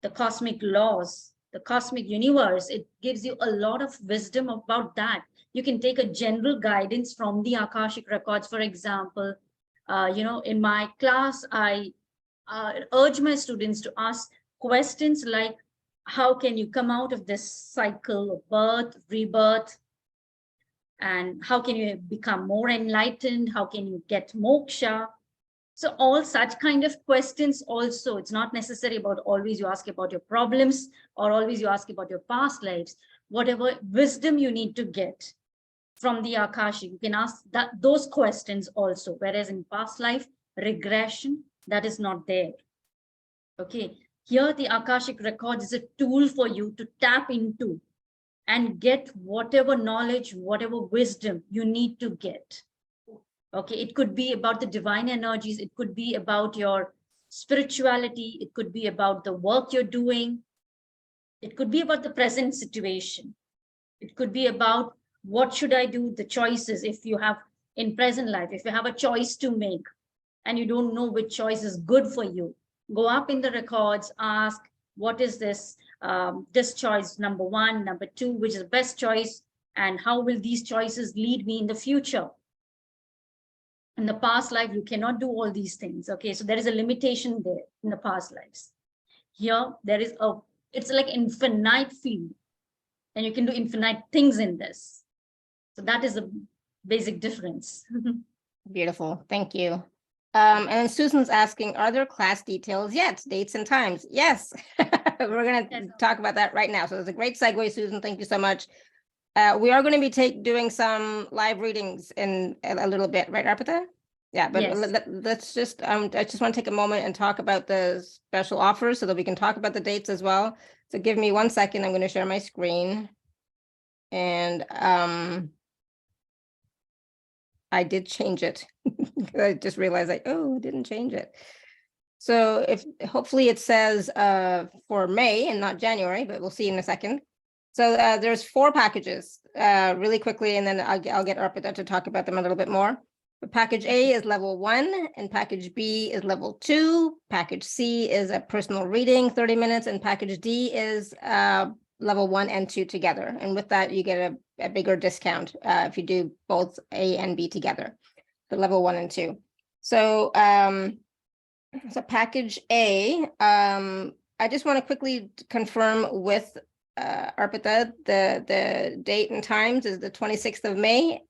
the cosmic laws, the cosmic universe. It gives you a lot of wisdom about that. You can take a general guidance from the Akashic records. For example, in my class, I urge my students to ask questions like, how can you come out of this cycle of birth, rebirth? And how can you become more enlightened? How can you get moksha? So all such kind of questions also, it's not necessary about always you ask about your problems or always you ask about your past lives. Whatever wisdom you need to get from the Akashic, you can ask those questions also. Whereas in past life regression, that is not there. Okay, here the Akashic records is a tool for you to tap into and get whatever knowledge, whatever wisdom you need to get. Okay, it could be about the divine energies. It could be about your spirituality. It could be about the work you're doing. It could be about the present situation. It could be about what should I do, the choices. If you have in present life, if you have a choice to make and you don't know which choice is good for you, go up in the records, ask, what is this? This choice, number one, number two, which is the best choice, and how will these choices lead me in the future? In the past life, you cannot do all these things. Okay, so there is a limitation there in the past lives. Here, it's like infinite field, and you can do infinite things in this. So that is the basic difference. Beautiful. Thank you. And then Susan's asking, are there class details yet? Dates and times? Yes. We're going to talk about that right now. So it's a great segue, Susan. Thank you so much. We are going to be doing some live readings in a little bit, right, Arpita? Yeah, but Yes. let's just, I just want to take a moment and talk about the special offers so that we can talk about the dates as well. So give me 1 second. I'm going to share my screen. And I did change it. I just realized I didn't change it. So hopefully it says for May and not January, but we'll see in a second. So there's 4 packages really quickly, and then I'll get Arpita to talk about them a little bit more. But package A is level 1 and package B is level 2. Package C is a personal reading, 30 minutes, and package D is level 1 and 2 together. And with that, you get a bigger discount if you do both A and B together, the level 1 and 2. So, so package A, I just want to quickly confirm with Arpita, the date and times is the 26th of May.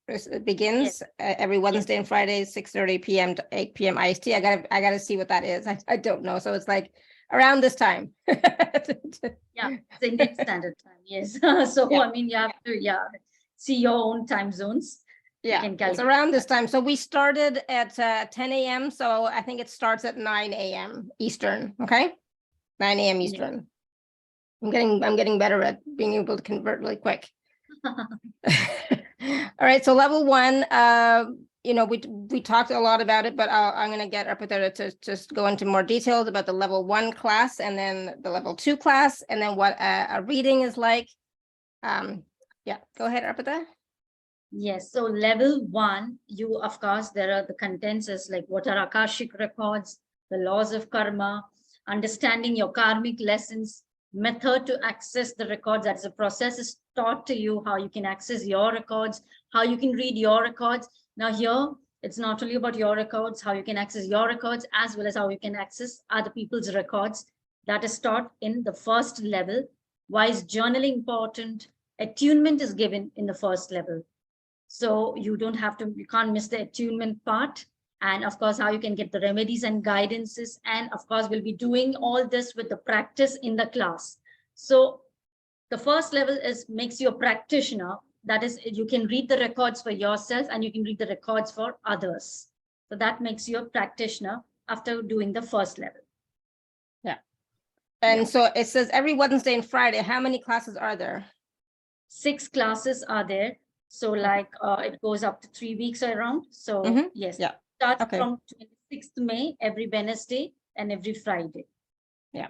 It begins every Wednesday and Friday, 6:30 p.m. to 8 p.m. IST. I gotta see what that is. I don't know. So it's like around this time. Yeah, it's Indian Standard Time. Yes. So Yeah. I mean, you have to see your own time zones. Yeah, it's around this time. So we started at 10 a.m. So I think it starts at 9 a.m. Eastern. Okay, 9 a.m. Eastern. I'm getting better at being able to convert really quick. All right, so level 1, we talked a lot about it, but I'm going to get Arpita to just go into more details about the level 1 class and then the level 2 class and then what a reading is like. Yeah, go ahead, Arpita. Yes, so level 1, of course, there are the contents is like what are Akashic records, the laws of karma, understanding your karmic lessons, method to access the records. That's a process is taught to you how you can access your records, how you can read your records. Now here, it's not only about your records, how you can access your records, as well as how you can access other people's records. That is taught in the first level. Why is journaling important? attunement is given in the first level. So you can't miss the attunement part. And of course, how you can get the remedies and guidances. And of course, we'll be doing all this with the practice in the class. So the first level makes you a practitioner. That is, you can read the records for yourself and you can read the records for others. So that makes you a practitioner after doing the first level. Yeah. And so it says every Wednesday and Friday, how many classes are there? 6 classes are there. So like it goes up to 3 weeks around. So yes, starts from 26th May, every Wednesday and every Friday. Yeah.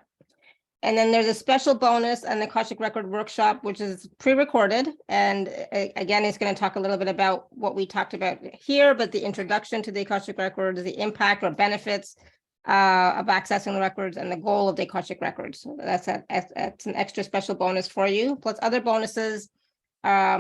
And then there's a special bonus, an Akashic Record Workshop, which is pre-recorded. And again, it's going to talk a little bit about what we talked about here, but the introduction to the Akashic Records, the impact or benefits of accessing the records and the goal of the Akashic Records. So that's an extra special bonus for you. Plus other bonuses are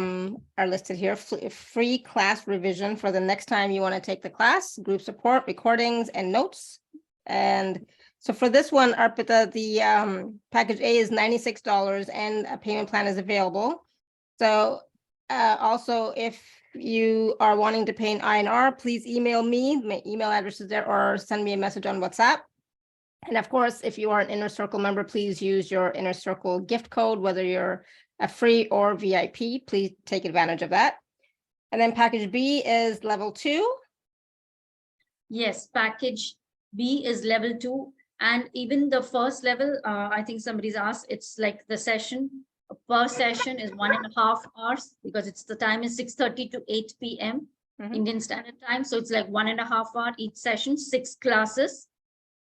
listed here. Free class revision for the next time you want to take the class, group support, recordings, and notes. And so for this one, Arpita, the package A is $96 and a payment plan is available. So also, if you are wanting to pay in INR, please email me. My email address is there, or send me a message on WhatsApp. And of course, if you are an Inner Circle member, please use your Inner Circle gift code, whether you're a free or VIP, please take advantage of that. And then package B is level 2. Yes, package B is level 2. And even the first level, I think somebody's asked, it's like the session per session is 1.5 hours, because it's the time is 6:30 to 8 p.m. Indian Standard Time. So it's like 1.5 hours each session, 6 classes.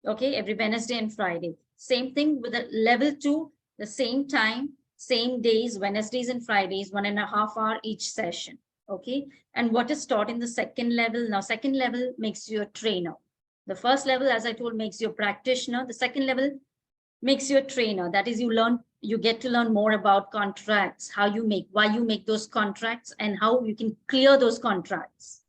Okay, every Wednesday and Friday. Same thing with the level 2, the same time, same days, Wednesdays and Fridays, 1.5 hours each session. Okay, and what is taught in the second level? Now, second level makes you a trainer. The first level, as I told, makes you a practitioner. The second level makes you a trainer. That is, you get to learn more about contracts, why you make those contracts, and how you can clear those contracts.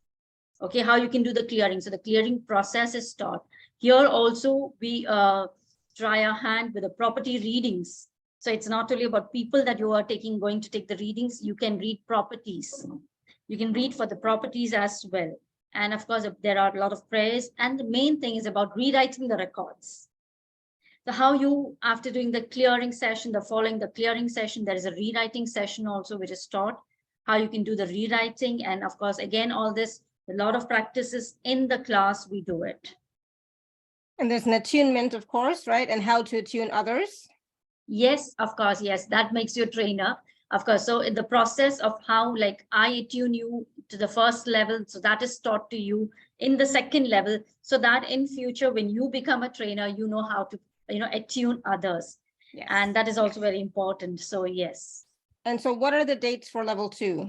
Okay, how you can do the clearing. So the clearing process is taught. Here also, we try our hand with the property readings. So it's not only about people that you are going to take the readings. You can read properties. You can read for the properties as well. And of course, there are a lot of prayers. And the main thing is about rewriting the records. So how you, after doing the clearing session, following the clearing session, there is a rewriting session also, which is taught. How you can do the rewriting. And of course, again, all this, a lot of practices in the class, we do it. And there's an attunement, of course, right? And how to attune others. Yes, of course. Yes, that makes you a trainer. Of course. So in the process of how, like, I attune you to the first level, so that is taught to you in the second level, so that in future, when you become a trainer, you know how to, attune others. Yes. And that is also very important. So yes. And so what are the dates for level 2?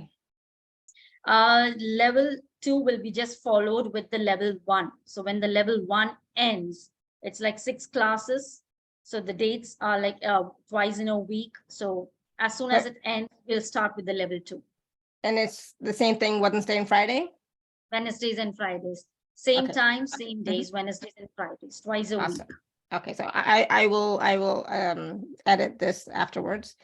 Level 2 will be just followed with the level 1. So when the level 1 ends, it's like 6 classes. So the dates are like twice in a week. So as soon as it ends, we'll start with the level 2. And it's the same thing, Wednesday and Friday? Wednesdays and Fridays. Same time, same days, Wednesdays and Fridays, twice a week. Okay, so I will edit this afterwards.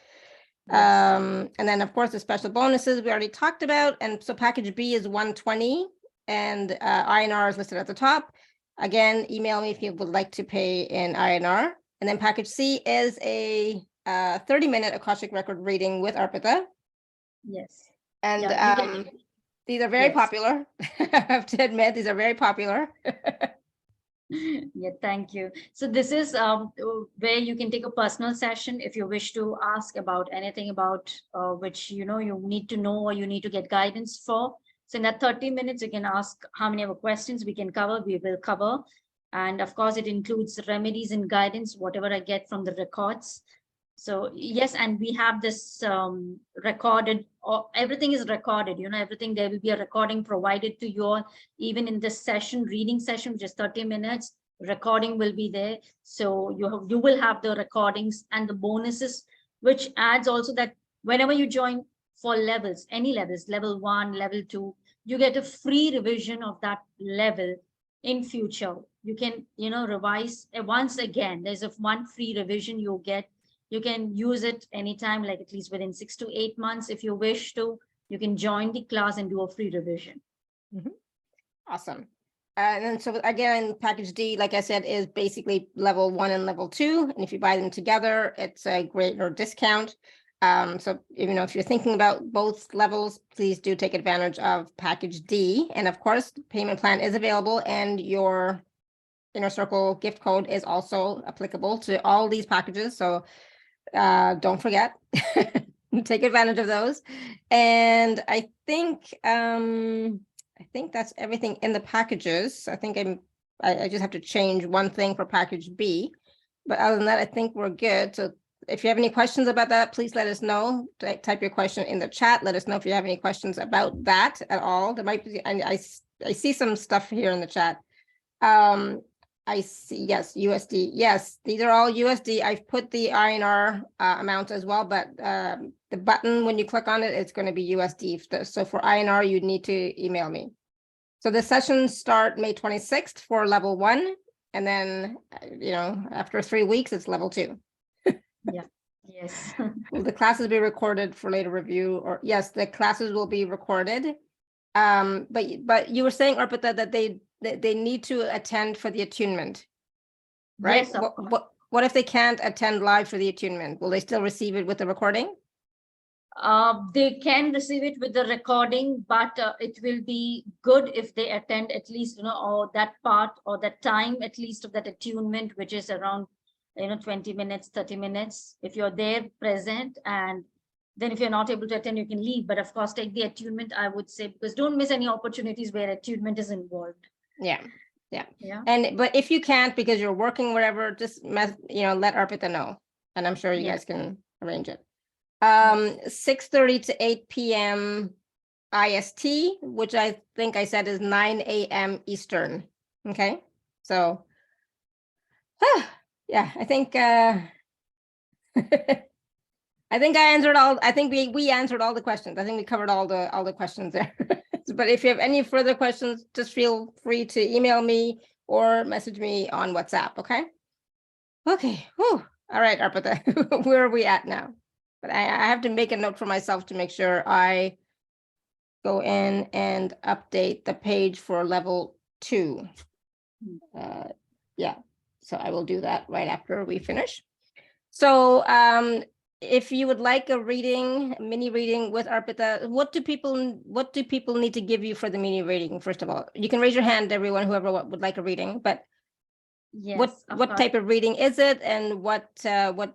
Yes. And then of course the special bonuses we already talked about. And so package B is 120 and INR is listed at the top. Again, email me if you would like to pay in INR. And then package C is a 30-minute Akashic record reading with Arpita. Yes. And these are very popular. I have to admit, these are very popular. Yeah, thank you. So this is where you can take a personal session if you wish to ask about anything about which you need to know or you need to get guidance for. So in that 30 minutes, you can ask how many other questions we can cover, we will cover. And of course, it includes remedies and guidance, whatever I get from the records. So yes, and we have this recorded, or everything is recorded, everything, there will be a recording provided to you all, even in this session, reading session, just 30 minutes, recording will be there. So you will have the recordings and the bonuses, which adds also that whenever you join for levels, any levels, level 1, level 2, you get a free revision of that level in future. You can, revise once again. There's one free revision you get You can use it anytime, like at least within 6 to 8 months. If you wish to, you can join the class and do a free revision. Awesome. And then so again, package D, like I said, is basically level 1 and level 2. And if you buy them together, it's a greater discount. So if you're thinking about both levels, please do take advantage of package D. And of course, the payment plan is available, and your Inner Circle gift code is also applicable to all these packages. So don't forget, take advantage of those. And I think that's everything in the packages. I think I just have to change one thing for package B, but other than that, I think we're good. So if you have any questions about that, please let us know. Type your question in the chat. Let us know if you have any questions about that at all. There might be, I see some stuff here in the chat. I see, yes, USD. Yes, these are all USD. I've put the INR amount as well, but the button, when you click on it, it's going to be USD. So for INR, you need to email me. So the sessions start May 26th for level 1. And then, after 3 weeks, it's level 2. Yeah. Yes. Will the classes be recorded for later review? Or yes, the classes will be recorded. But you were saying, Arpita, that they need to attend for the attunement, right? Yes, of course. What if they can't attend live for the attunement? Will they still receive it with the recording? They can receive it with the recording, but it will be good if they attend at least, or that part or that time, at least of that attunement, which is around, 20 minutes, 30 minutes. If you're there present, and then if you're not able to attend, you can leave. But of course, take the attunement, I would say, because don't miss any opportunities where attunement is involved. Yeah. Yeah. But if you can't because you're working wherever, just let Arpita know, and I'm sure you guys can arrange it. 6:30 to 8 p.m. IST, which I think I said is 9 a.m. Eastern. Okay, so yeah, I think I answered all. I think we answered all the questions. I think we covered all the questions there. But if you have any further questions, just feel free to email me or message me on WhatsApp. Okay. Whew. All right, Arpita, where are we at now? But I have to make a note for myself to make sure I go in and update the page for level 2. Yeah, so I will do that right after we finish. So if you would like a mini reading with Arpita, what do people need to give you for the mini reading? First of all, you can raise your hand, everyone, whoever would like a reading, but Yes. what type of reading is it, and what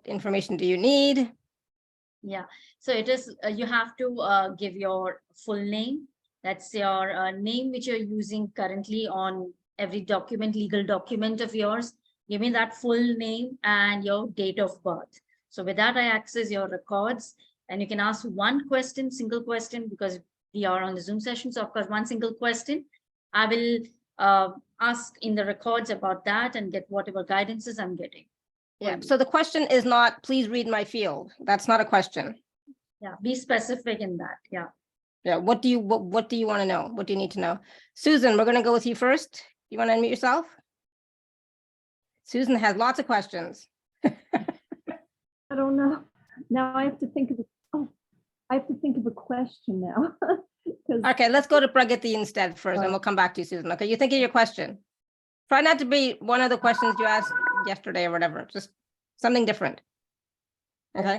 information do you need? Yeah, so it is, you have to give your full name. That's your name which you're using currently on every document, legal document of yours. Give me that full name and your date of birth. So with that, I access your records, and you can ask one question, single question, because we are on the Zoom session. So of course, one single question. I will ask in the records about that and get whatever guidances I'm getting. Yeah, so the question is not, please read my field. That's not a question. Yeah, be specific in that. Yeah. Yeah, what do you want to know? What do you need to know? Susan, we're going to go with you first. You want to unmute yourself? Susan has lots of questions. I don't know. Now I have to think of a question now. Okay, let's go to Pragati instead first, and we'll come back to you, Susan. Okay, you think of your question. Try not to be one of the questions you asked yesterday or whatever, just something different. Okay.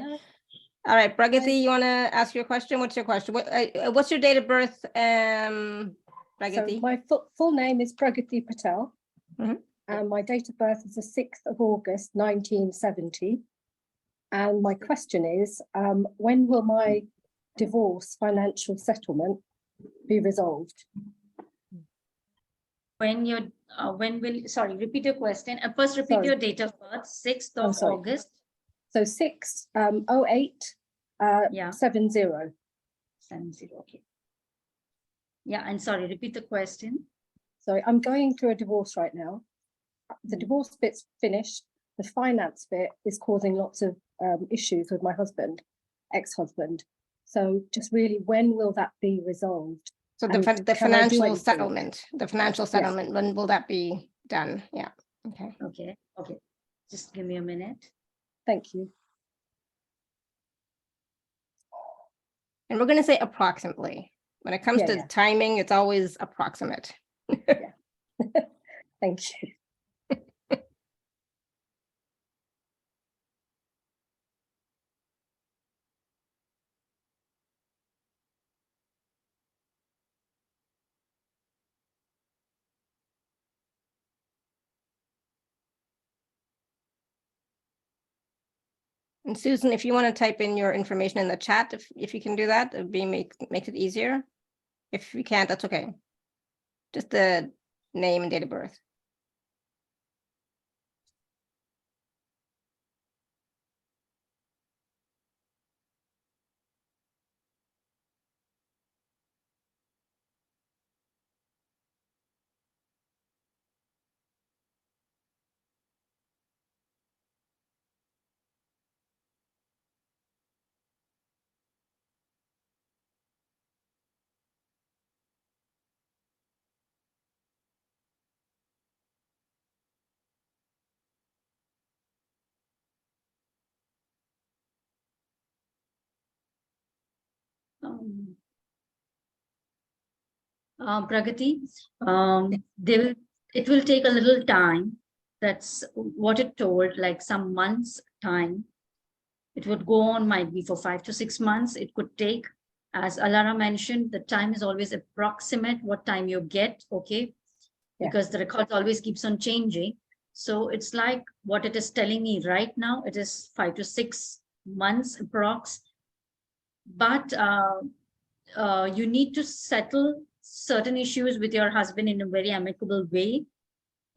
All right, Pragati, you want to ask your question? What's your question? What's your date of birth, Pragati? So my full name is Pragati Patel, and my date of birth is the 6th of August, 1970. And my question is, when will my divorce financial settlement be resolved? Sorry, repeat your question. First, repeat your date of birth, 6th of August. So 6/08 70. 70, okay. Yeah, and sorry, repeat the question. So I'm going through a divorce right now. The divorce bit's finished. The finance bit is causing lots of issues with my husband, ex-husband. So just really, when will that be resolved? So the financial settlement, when will that be done? Yeah. Okay. Okay. Just give me a minute. Thank you. And we're going to say approximately. When it comes Yeah, to yeah. timing, it's always approximate. Thank you. And Susan, if you want to type in your information in the chat, if you can do that, it would be makes it easier. If you can't, that's okay. Just the name and date of birth. Pragati, it will take a little time. That's what it told, like some months time. It would go on, might be for 5 to 6 months. It could take, as Alara mentioned, the time is always approximate what time you get, okay? Yeah. Because the record always keeps on changing. So it's like what it is telling me right now, it is 5 to 6 months approx. But you need to settle certain issues with your husband in a very amicable way.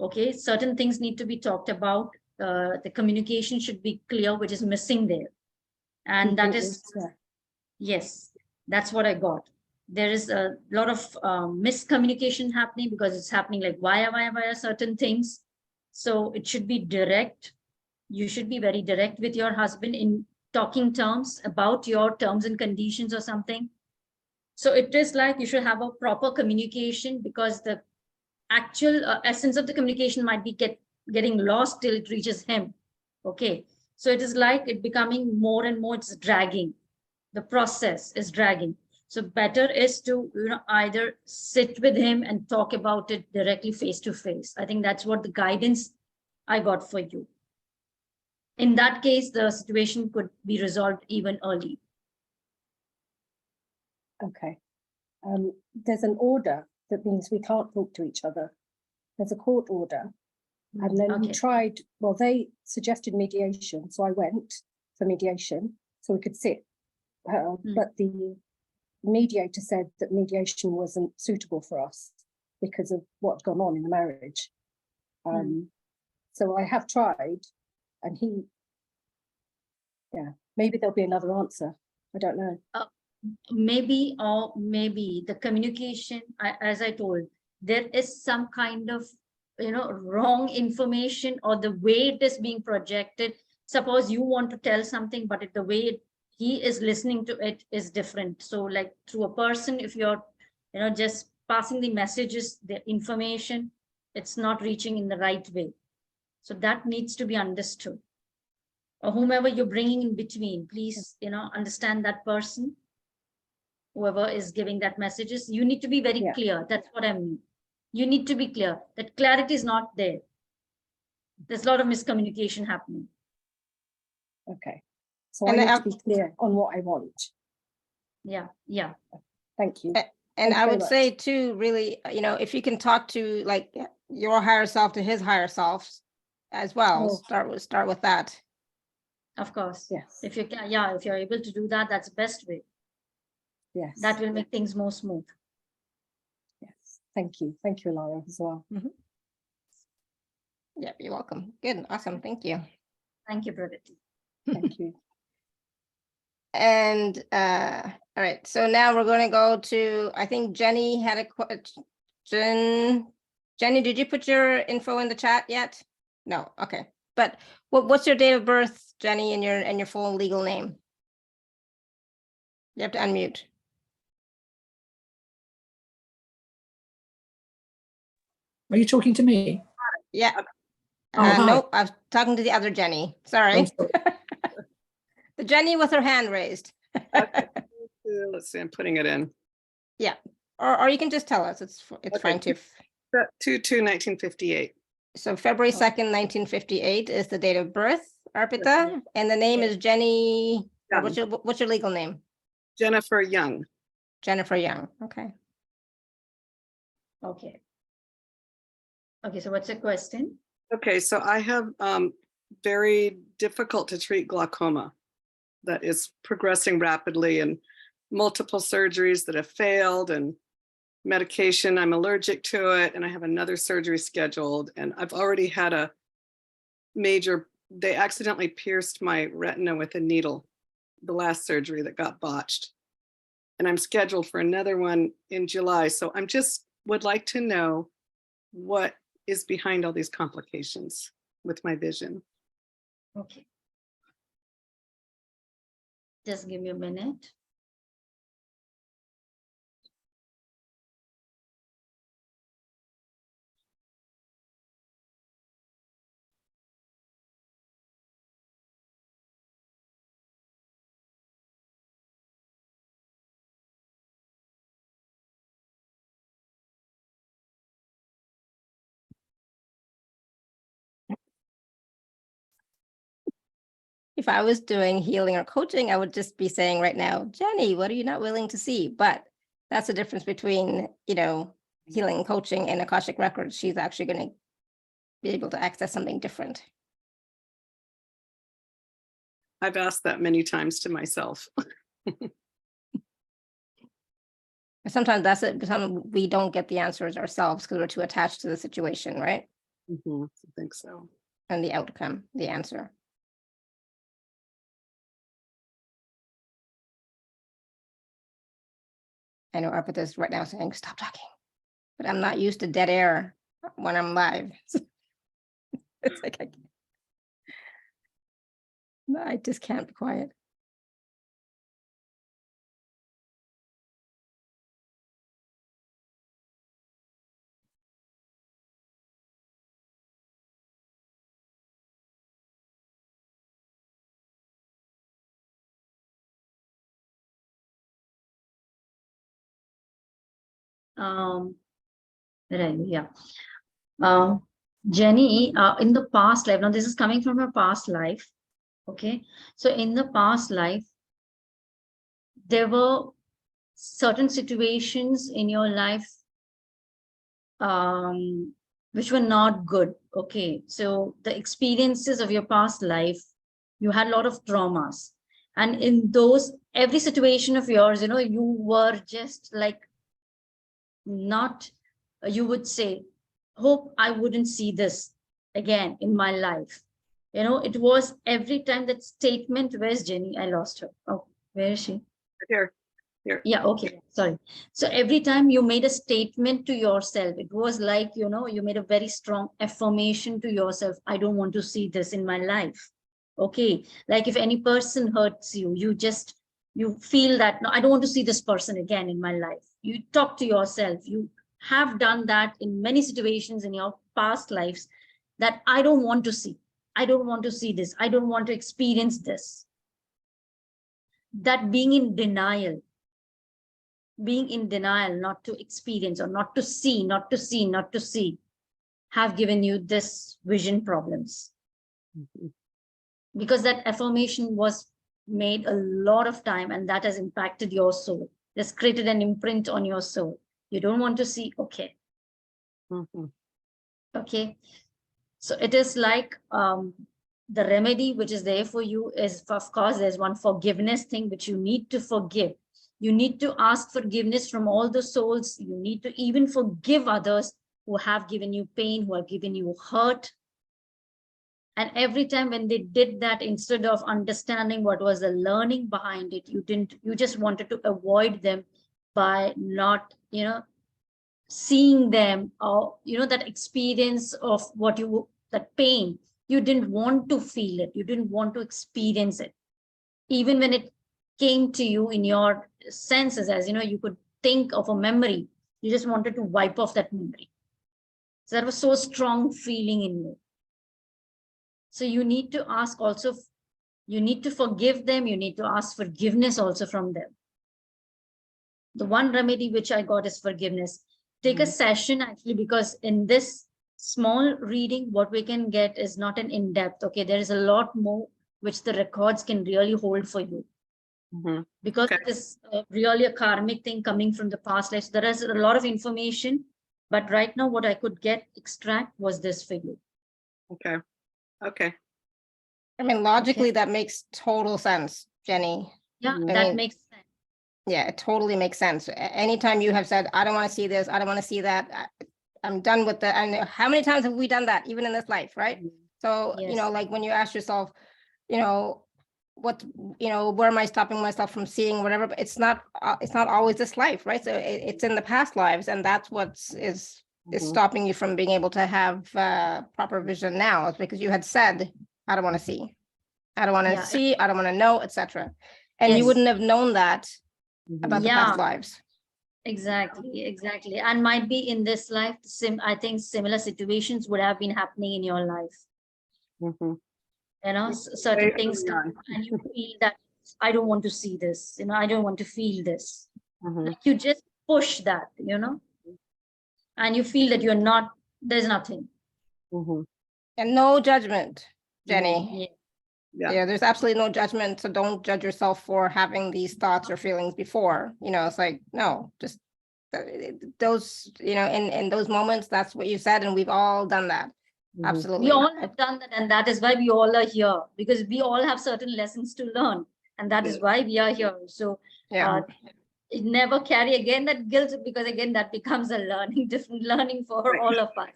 Okay, certain things need to be talked about. The communication should be clear, which is missing there. And that is, yes, that's what I got. There is a lot of miscommunication happening because it's happening like via certain things. So it should be direct. You should be very direct with your husband in talking terms about your terms and conditions or something. So it is like you should have a proper communication, because the actual essence of the communication might be getting lost till it reaches him. Okay. So it is like it becoming more and more, it's dragging. The process is dragging. So better is to, either sit with him and talk about it directly face to face. I think that's what the guidance I got for you. In that case, the situation could be resolved even early. Okay. There's an order that means we can't talk to each other. There's a court order. And then we tried, well, they suggested mediation. So I went for mediation so we could sit. But the mediator said that mediation wasn't suitable for us because of what's gone on in the marriage. So I have tried, and maybe there'll be another answer. I don't know. Maybe the communication, as I told, there is some kind of, wrong information, or the way it is being projected. Suppose you want to tell something, but the way he is listening to it is different. So like through a person, if you're, just passing the messages, the information, it's not reaching in the right way. So that needs to be understood. Or whomever you're bringing in between, please, understand that person. Whoever is giving that messages, you need to be very clear. That's what I mean. You need to be clear. That clarity is not there. There's a lot of miscommunication happening. Okay. So I need to be clear on what I want. Yeah. Thank you. And I would say too, really, if you can talk to like your higher self to his higher self as well, start with that. Of course. Yes. If you can, if you're able to do that, that's the best way. Yes. That will make things more smooth. Yes. Thank you. Thank you, Laura, as well. Yeah, you're welcome. Good. Awesome. Thank you. Thank you, Pragati. Thank you. And all right, so now we're going to go to, I think Jenny had a question. Jenny, did you put your info in the chat yet? No. Okay. But what's your date of birth, Jenny, and your full legal name? You have to unmute. Are you talking to me? Yeah. Hi. Nope, I was talking to the other Jenny. Sorry. Oh, sorry. The Jenny with her hand raised. Okay. let's see, I'm putting it in. Yeah, or you can just tell us. It's Okay. fine too. 2/2/1958. So February 2nd, 1958 is the date of birth, Arpita, and the name is Jenny. Or what's your legal name? Jennifer Young. Jennifer Young. Okay. Okay. Okay, so what's the question? Okay, so I have very difficult to treat glaucoma that is progressing rapidly, and multiple surgeries that have failed, and medication, I'm allergic to it, and I have another surgery scheduled, and I've already had a major, they accidentally pierced my retina with a needle, the last surgery that got botched. And I'm scheduled for another one in July. So I'm just would like to know what is behind all these complications with my vision. Okay. Just give me a minute. If I was doing healing or coaching, I would just be saying right now, Jenny, what are you not willing to see? But that's the difference between, healing and coaching and Akashic Records. She's actually going to be able to access something different. I've asked that many times to myself. Sometimes that's it. Sometimes we don't get the answers ourselves because we're too attached to the situation, right? I think so. And the outcome, the answer. I know Arpita is right now saying, stop talking. But I'm not used to dead air when I'm live. It's like, I just can't be quiet. Right, yeah. Jenny, in the past life, now this is coming from her past life. Okay, so in the past life, there were certain situations in your life which were not good. Okay, so the experiences of your past life, you had a lot of traumas, and in those, every situation of yours, you were just like not, you would say, hope I wouldn't see this again in my life. It was every time that statement. Where's Jenny? I lost her. Oh, where is she? Here. Yeah, okay, sorry. So every time you made a statement to yourself, it was like, you made a very strong affirmation to yourself. I don't want to see this in my life. Okay, like if any person hurts you, you feel that, no, I don't want to see this person again in my life. You talk to yourself. You have done that in many situations in your past lives, that I don't want to see. I don't want to see this. I don't want to experience this. That being in denial, not to experience or not to see, have given you this vision problems. Because that affirmation was made a lot of time, and that has impacted your soul. That's created an imprint on your soul. You don't want to see, okay. Okay. So it is like the remedy which is there for you is, of course, there's one forgiveness thing which you need to forgive. You need to ask forgiveness from all the souls. You need to even forgive others who have given you pain, who have given you hurt. And every time when they did that, instead of understanding what was the learning behind it, you just wanted to avoid them by not, seeing them, or, that experience of that pain, you didn't want to feel it. You didn't want to experience it. Even when it came to you in your senses, as you could think of a memory, you just wanted to wipe off that memory. So that was so strong feeling in you. So you need to ask also, you need to forgive them. You need to ask forgiveness also from them. The one remedy which I got is forgiveness. Take a session actually, because in this small reading, what we can get is not an in-depth. Okay, there is a lot more which the records can really hold for you. Because it is really a karmic thing coming from the past lives. There is a lot of information, but right now what I could extract was this for you. Okay. Okay. I mean, logically, that makes total sense, Jenny. Yeah, I that mean, makes sense. Yeah, it totally makes sense. Anytime you have said, I don't want to see this, I don't want to see that, I'm done with that. And how many times have we done that, even in this life, right? So, you know, Yes. like when you ask yourself, you know, what, you know, where am I stopping myself from seeing whatever, but it's not always this life, right? So it's in the past lives, and that's what is stopping you from being able to have proper vision now. It's because you had said, I don't want to see, I don't want to see, I don't want to know, etc. And you wouldn't have known that about the past lives. Exactly. And might be in this life, I think similar situations would have been happening in your life. You know, certain things come and you feel that I don't want to see this, you know, I don't want to feel this. Like you just push that, you know, and you feel that there's nothing. And no judgment, Jenny. Yeah. There's absolutely no judgment. So don't judge yourself for having these thoughts or feelings before. You know, it's like, no, just those, you know, in those moments, that's what you said. And we've all done that. Absolutely. We all have done that. And that is why we all are here, because we all have certain lessons to learn. And that is why we are here. So it never carry again that guilt, because again, that becomes a different learning for all of us.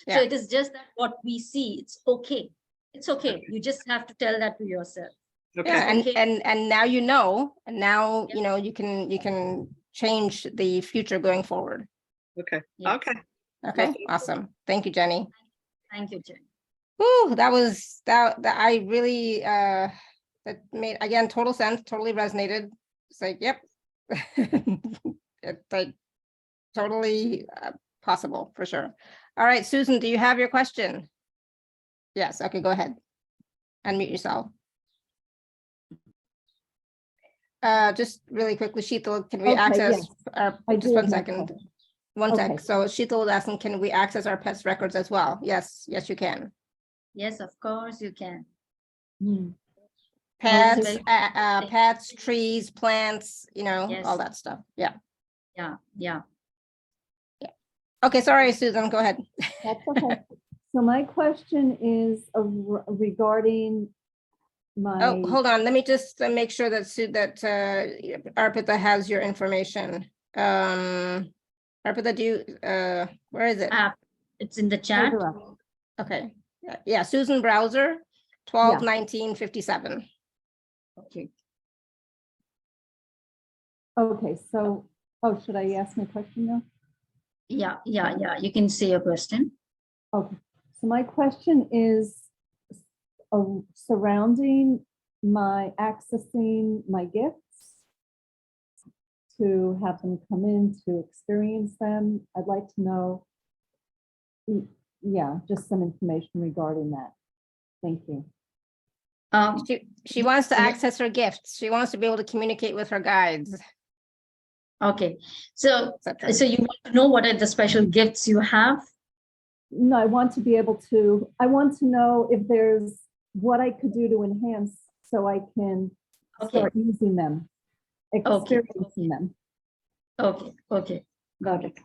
So it is just that what we see, it's okay. It's okay. You just have to tell that to yourself. Yeah, and now you know, and now you know you can change the future going forward. Okay. Yes. Okay. Awesome. Thank you, Jenny. Thank you, Jenny. Whew, that was that I really that made, again, total sense, totally resonated. It's like, yep. It's like totally possible for sure. All right, Susan, do you have your question? Yes. Okay, go ahead. Unmute yourself. Just really quickly, Sheetal, can we access our, just 1 second. One sec. So Sheetal was asking, can we access our pets records as well? Yes, you can. Yes, of course you can. Pets, pets, trees, plants, you know, all that stuff. Yeah. Okay, sorry, Susan, go ahead. That's okay. So my question is regarding my. Oh, hold on. Let me just make sure that Arpita has your information. Arpita, do you, where is it? It's in the chat. Okay. Yeah, Susan Browser, 12/19/57. Okay. Okay, so, should I ask my question now? Yeah. You can say your question. Okay, so my question is surrounding my accessing my gifts, to have them come in, to experience them. I'd like to know, just some information regarding that. Thank you. She wants to access her gifts. She wants to be able to communicate with her guides. Okay, so you want to know what are the special gifts you have? No, I want to know if there's what I could do to enhance so I can start using them, experiencing them. Okay, got it.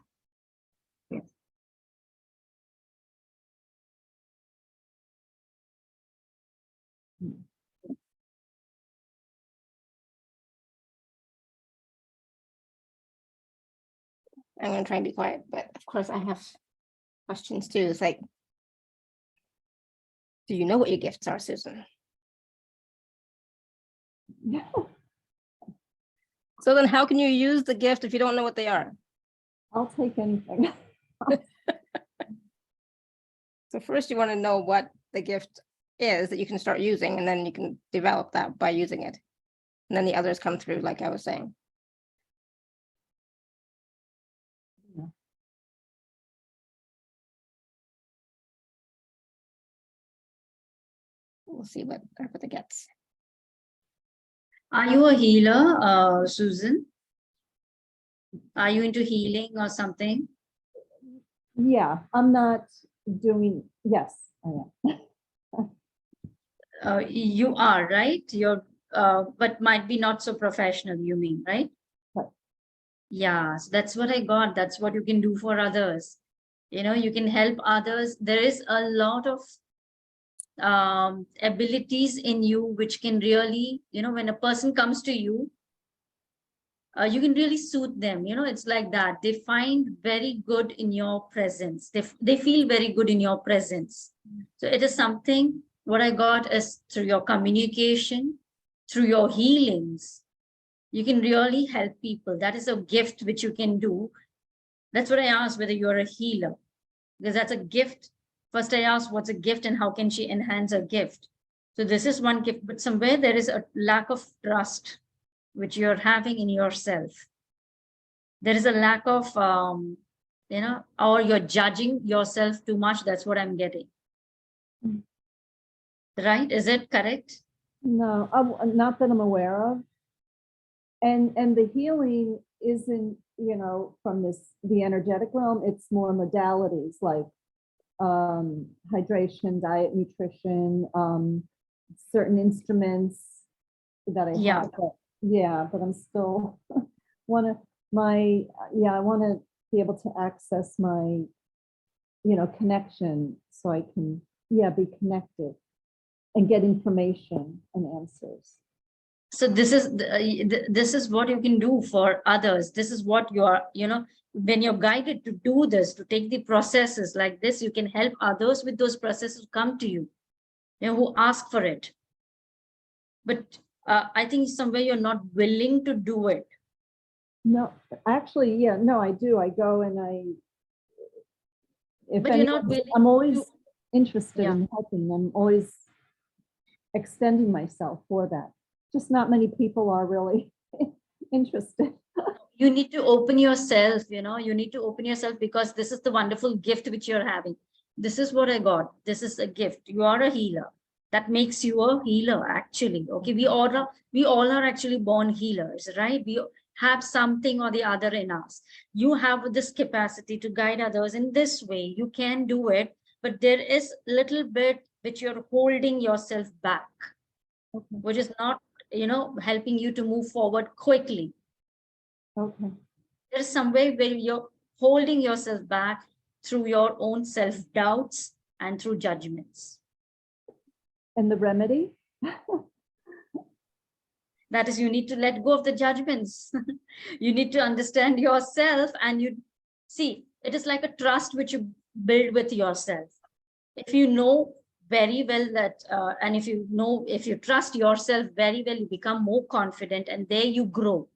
I'm going to try and be quiet, but of course I have questions too. It's like, do you know what your gifts are, Susan? So then how can you use the gift if you don't know what they are? I'll take anything. So first you want to know what the gift is that you can start using, and then you can develop that by using it. And then the others come through, like I was saying. We'll see what Arpita gets. Are you a healer, Susan? Are you into healing or something? Yeah, I'm not doing, yes, I am. You are, right? You're, but might be not so professional, you mean, right? Right. Yeah, so that's what I got. That's what you can do for others. You know, you can help others. There is a lot of abilities in you which can really, you know, when a person comes to you, you can really soothe them. You know, it's like that. They find very good in your presence. They feel very good in your presence. So it is something, what I got is through your communication, through your healings, you can really help people. That is a gift which you can do. That's what I asked, whether you're a healer, because that's a gift. First, I asked what's a gift and how can she enhance a gift? So this is one gift, but somewhere there is a lack of trust which you're having in yourself. There is a lack of, you know, or you're judging yourself too much. That's what I'm getting. Right? Is it correct? No, not that I'm aware of. And the healing isn't, you know, from the energetic realm. It's more modalities like hydration, diet, nutrition, certain instruments that I Yeah. have. But I'm still I want to be able to access my, you know, connection so I can, be connected and get information and answers. So this is what you can do for others. This is what you are, you know, when you're guided to do this, to take the processes like this, you can help others with those processes come to you, you know, who ask for it. But I think somewhere you're not willing to do it. No, actually, no, I do. I go and But you're not willing. I'm always interested Yeah. in helping. I'm always extending myself for that. Just not many people are really interested. You need to open yourself, you know, you need to open yourself, because this is the wonderful gift which you're having. This is what I got. This is a gift. You are a healer. That makes you a healer, actually. Okay, we all are actually born healers, right? We have something or the other in us. You have this capacity to guide others in this way. You can do it, but there is little bit which you're holding yourself back, Okay. which is not, you know, helping you to move forward quickly. Okay. There's some way where you're holding yourself back through your own self-doubts and through judgments. And the remedy? That is, you need to let go of the judgments. You need to understand yourself, and you see, it is like a trust which you build with yourself. If you know very well that, and if you trust yourself very well, you become more confident, and there you grow.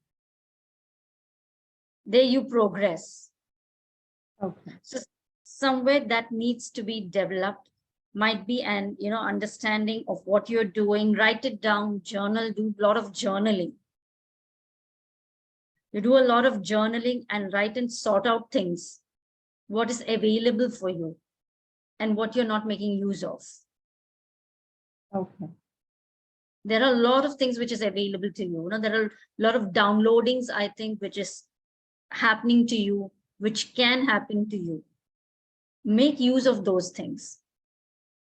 There you progress. Okay. So somewhere that needs to be developed, might be an, you know, understanding of what you're doing. Write it down, journal, do a lot of journaling. You do a lot of journaling and write and sort out things, what is available for you and what you're not making use of. Okay. There are a lot of things which is available to you. You know, there are a lot of downloadings, I think, which is happening to you, which can happen to you. Make use of those things.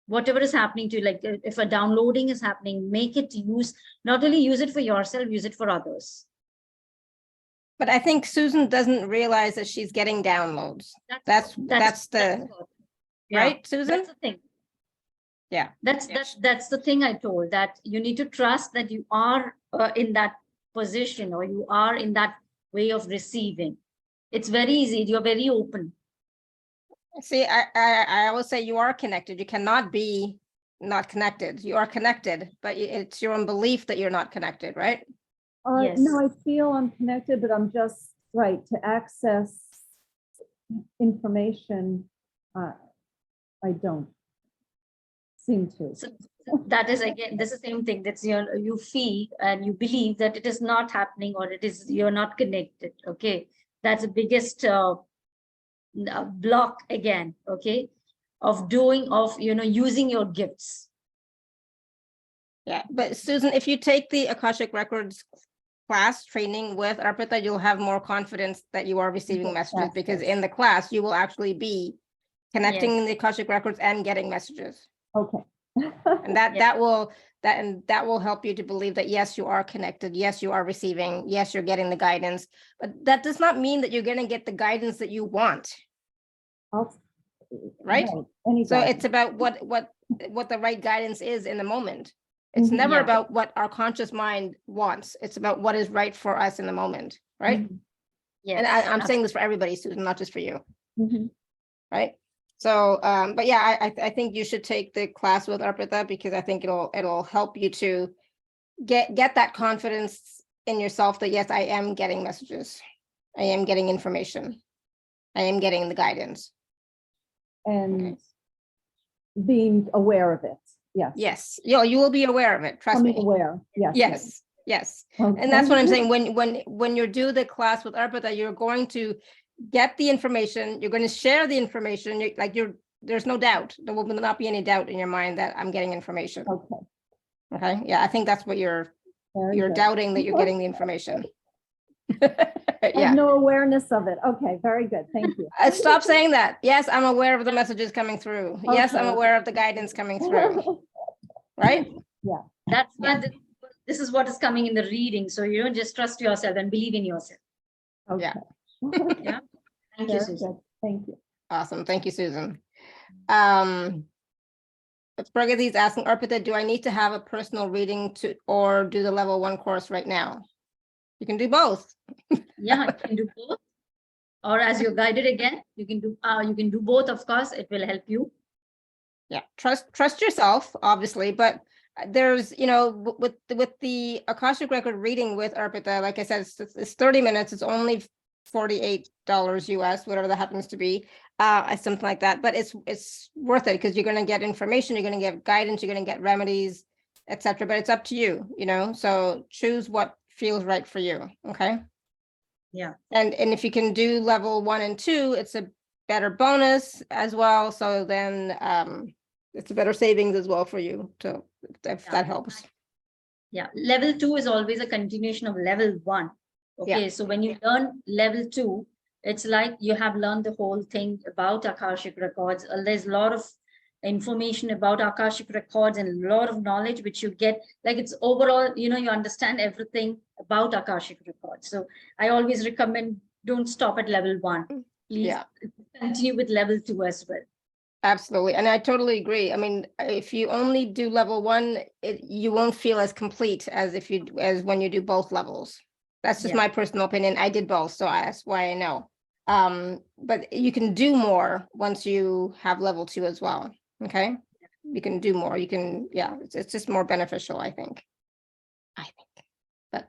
Whatever is happening to you, like if a downloading is happening, make it use, not only use it for yourself, use it for others. But I think Susan doesn't realize that she's getting downloads. That's the right, Susan? That's the thing. Yeah. That's the thing I told, that you need to trust that you are in that position, or you are in that way of receiving. It's very easy. You're very open. See, I always say you are connected. You cannot be not connected. You are connected, but it's your own belief that you're not connected, right? Yes. No, I feel I'm connected, but I'm just right to access information. I don't seem to. So that is, again, this is the same thing. That's you feel and you believe that it is not happening, or it is, you're not connected. Okay, that's the biggest block again. Okay, of using your gifts. Yeah, but Susan, if you take the Akashic Records class training with Arpita, you'll have more confidence that you are receiving Yes, messages, yes, because yes. in the class, you will actually be connecting Yes. in the Akashic records and getting messages. Okay. And that Yeah. that will help you to believe that yes, you are connected, yes, you are receiving, yes, you're getting the guidance, but that does not mean that you're going to get the guidance that you want. I'll- Right? Any So guidance. it's about what the right guidance is in the moment. It's Mhm. never Yeah. about what our conscious mind wants. It's about what is right for us in the moment, right? Mhm. Yes. And I'm saying this for everybody, Susan, not just for you, Mhm. right? So, but yeah, I think you should take the class with Arpita, because I think it'll help you to get that confidence in yourself that yes, I am getting messages, I am getting information, I am getting the guidance. And Okay. being aware of it. Yes. Yes, you will be aware of it. Trust Becoming me. aware. Yes. Yes. Okay. And that's what I'm saying. When you do the class with Arpita, you're going to get the information. You're going to share the information. There's no doubt. There will not be any doubt in your mind that I'm getting information. Okay. Okay. Yeah, I think that's what you're Very good. doubting, that you're getting the information. I Yeah. have no awareness of it. Okay. Very good. Thank you. Stop saying that. Yes, I'm aware of the messages coming through. Yes, I'm Okay. aware of the guidance coming through. Right? That's why this is what is coming in the reading. So you don't just trust yourself and believe in yourself. Okay. Yeah. Thank you, Very Susan. good. Thank you. Awesome. Thank you, Susan. Pragati is asking, Arpita, do I need to have a personal reading or do the level 1 course right now? You can do both. Yeah, you can do both. Or as you're guided again, you can do both, of course, it will help you. Yeah, trust yourself, obviously, but there's, with the Akashic record reading with Arpita, like I said, it's 30 minutes. It's only $48 US, whatever that happens to be, something like that. But it's worth it, because you're going to get information, you're going to get guidance, you're going to get remedies, etc. But it's up to you, so choose what feels right for you. Okay. Yeah. And if you can do level 1 and 2, it's a better bonus as well. So then it's a better savings as well for you, to if that helps. Yeah. Level 2 is always a continuation of level 1. Okay. So when you learn level 2, it's like you have learned the whole thing about Akashic records. There's a lot of information about Akashic records and a lot of knowledge which you get, like it's overall, you understand everything about Akashic records. So I always recommend, don't stop at level 1. Please continue with level 2 as well. Absolutely. And I totally agree. I mean, if you only do level 1, you won't feel as complete as when you do both levels. That's just my personal opinion. I did both, so that's why I know. But you can do more once you have level 2 as well. Okay. You can do more. You can, it's just more beneficial, I think. But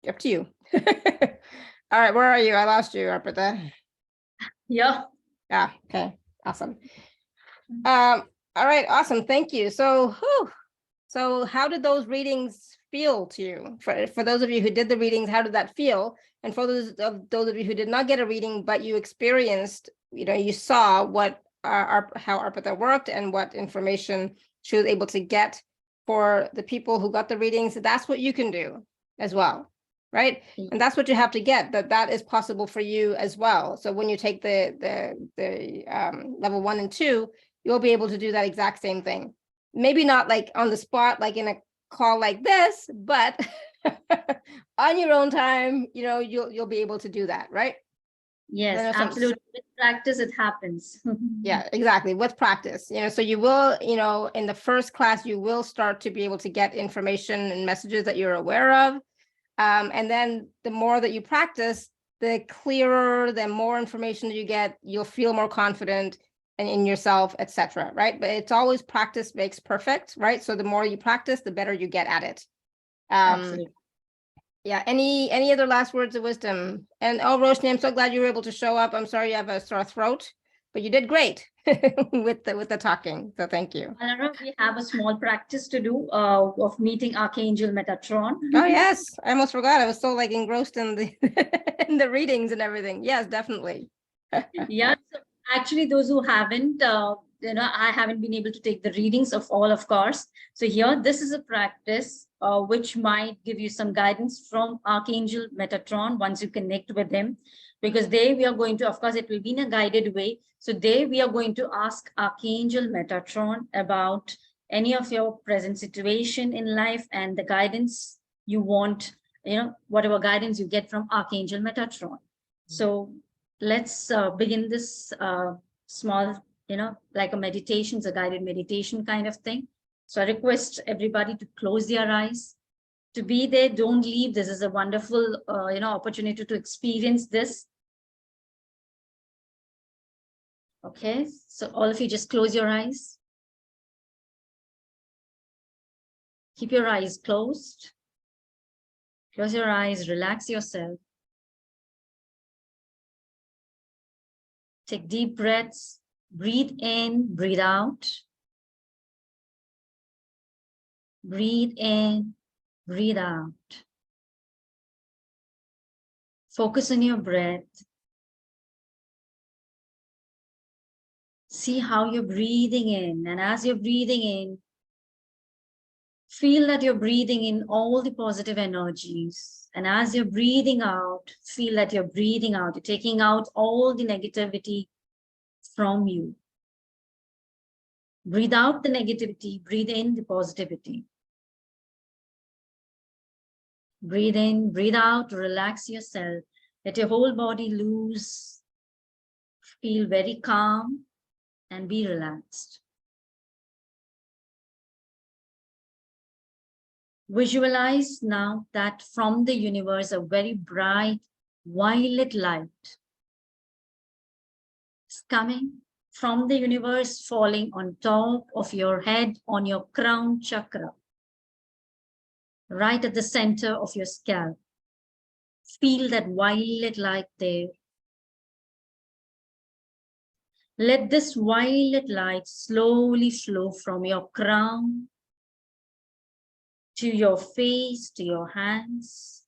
up to you. All right, where are you? I lost you, Arpita. Yeah. Yeah. Okay. Awesome. All right. Awesome. Thank you. So how did those readings feel to you? For those of you who did the readings, how did that feel? And for those of you who did not get a reading, but you experienced, you saw how Arpita worked and what information she was able to get for the people who got the readings, that's what you can do as well. Right. And that's what you have to get, that is possible for you as well. So when you take the level 1 and 2, you'll be able to do that exact same thing. Maybe not like on the spot, like in a call like this, but on your own time, you'll be able to do that. Right. Yes, absolutely. With practice, it happens. Yeah, exactly. With practice, so you will, in the first class, you will start to be able to get information and messages that you're aware of. And then the more that you practice, the clearer, the more information that you get, you'll feel more confident in yourself, etc. Right. But it's always practice makes perfect. Right. So the more you practice, the better you get at it. Absolutely. Yeah. Any other last words of wisdom? And Roshni, I'm so glad you were able to show up. I'm sorry you have a sore throat, but you did great with the talking. So thank you. I don't know if we have a small practice to do of meeting Archangel Metatron. Oh yes, I almost forgot. I was so engrossed in the in the readings and everything. Yes, definitely. Yeah. So actually, those who haven't, I haven't been able to take the readings of all, of course. So here, this is a practice which might give you some guidance from Archangel Metatron once you connect with him, because there we are going to, of course, it will be in a guided way. So there we are going to ask Archangel Metatron about any of your present situation in life and the guidance you want, whatever guidance you get from Archangel Metatron. So let's begin this small, like a meditation, it's a guided meditation kind of thing. So I request everybody to close their eyes, to be there, don't leave. This is a wonderful, opportunity to experience this. Okay, so all of you just close your eyes. Keep your eyes closed. Close your eyes, relax yourself. Take deep breaths, breathe in, breathe out. Breathe in, breathe out. Focus on your breath. See how you're breathing in, and as you're breathing in, feel that you're breathing in all the positive energies. And as you're breathing out, feel that you're breathing out. You're taking out all the negativity from you. Breathe out the negativity, breathe in the positivity. Breathe in, breathe out, relax yourself. Let your whole body loose. Feel very calm and be relaxed. Visualize now that from the universe, a very bright violet light is coming from the universe, falling on top of your head, on your crown chakra, right at the center of your scalp. Feel that violet light there. Let this violet light slowly flow from your crown to your face, to your hands,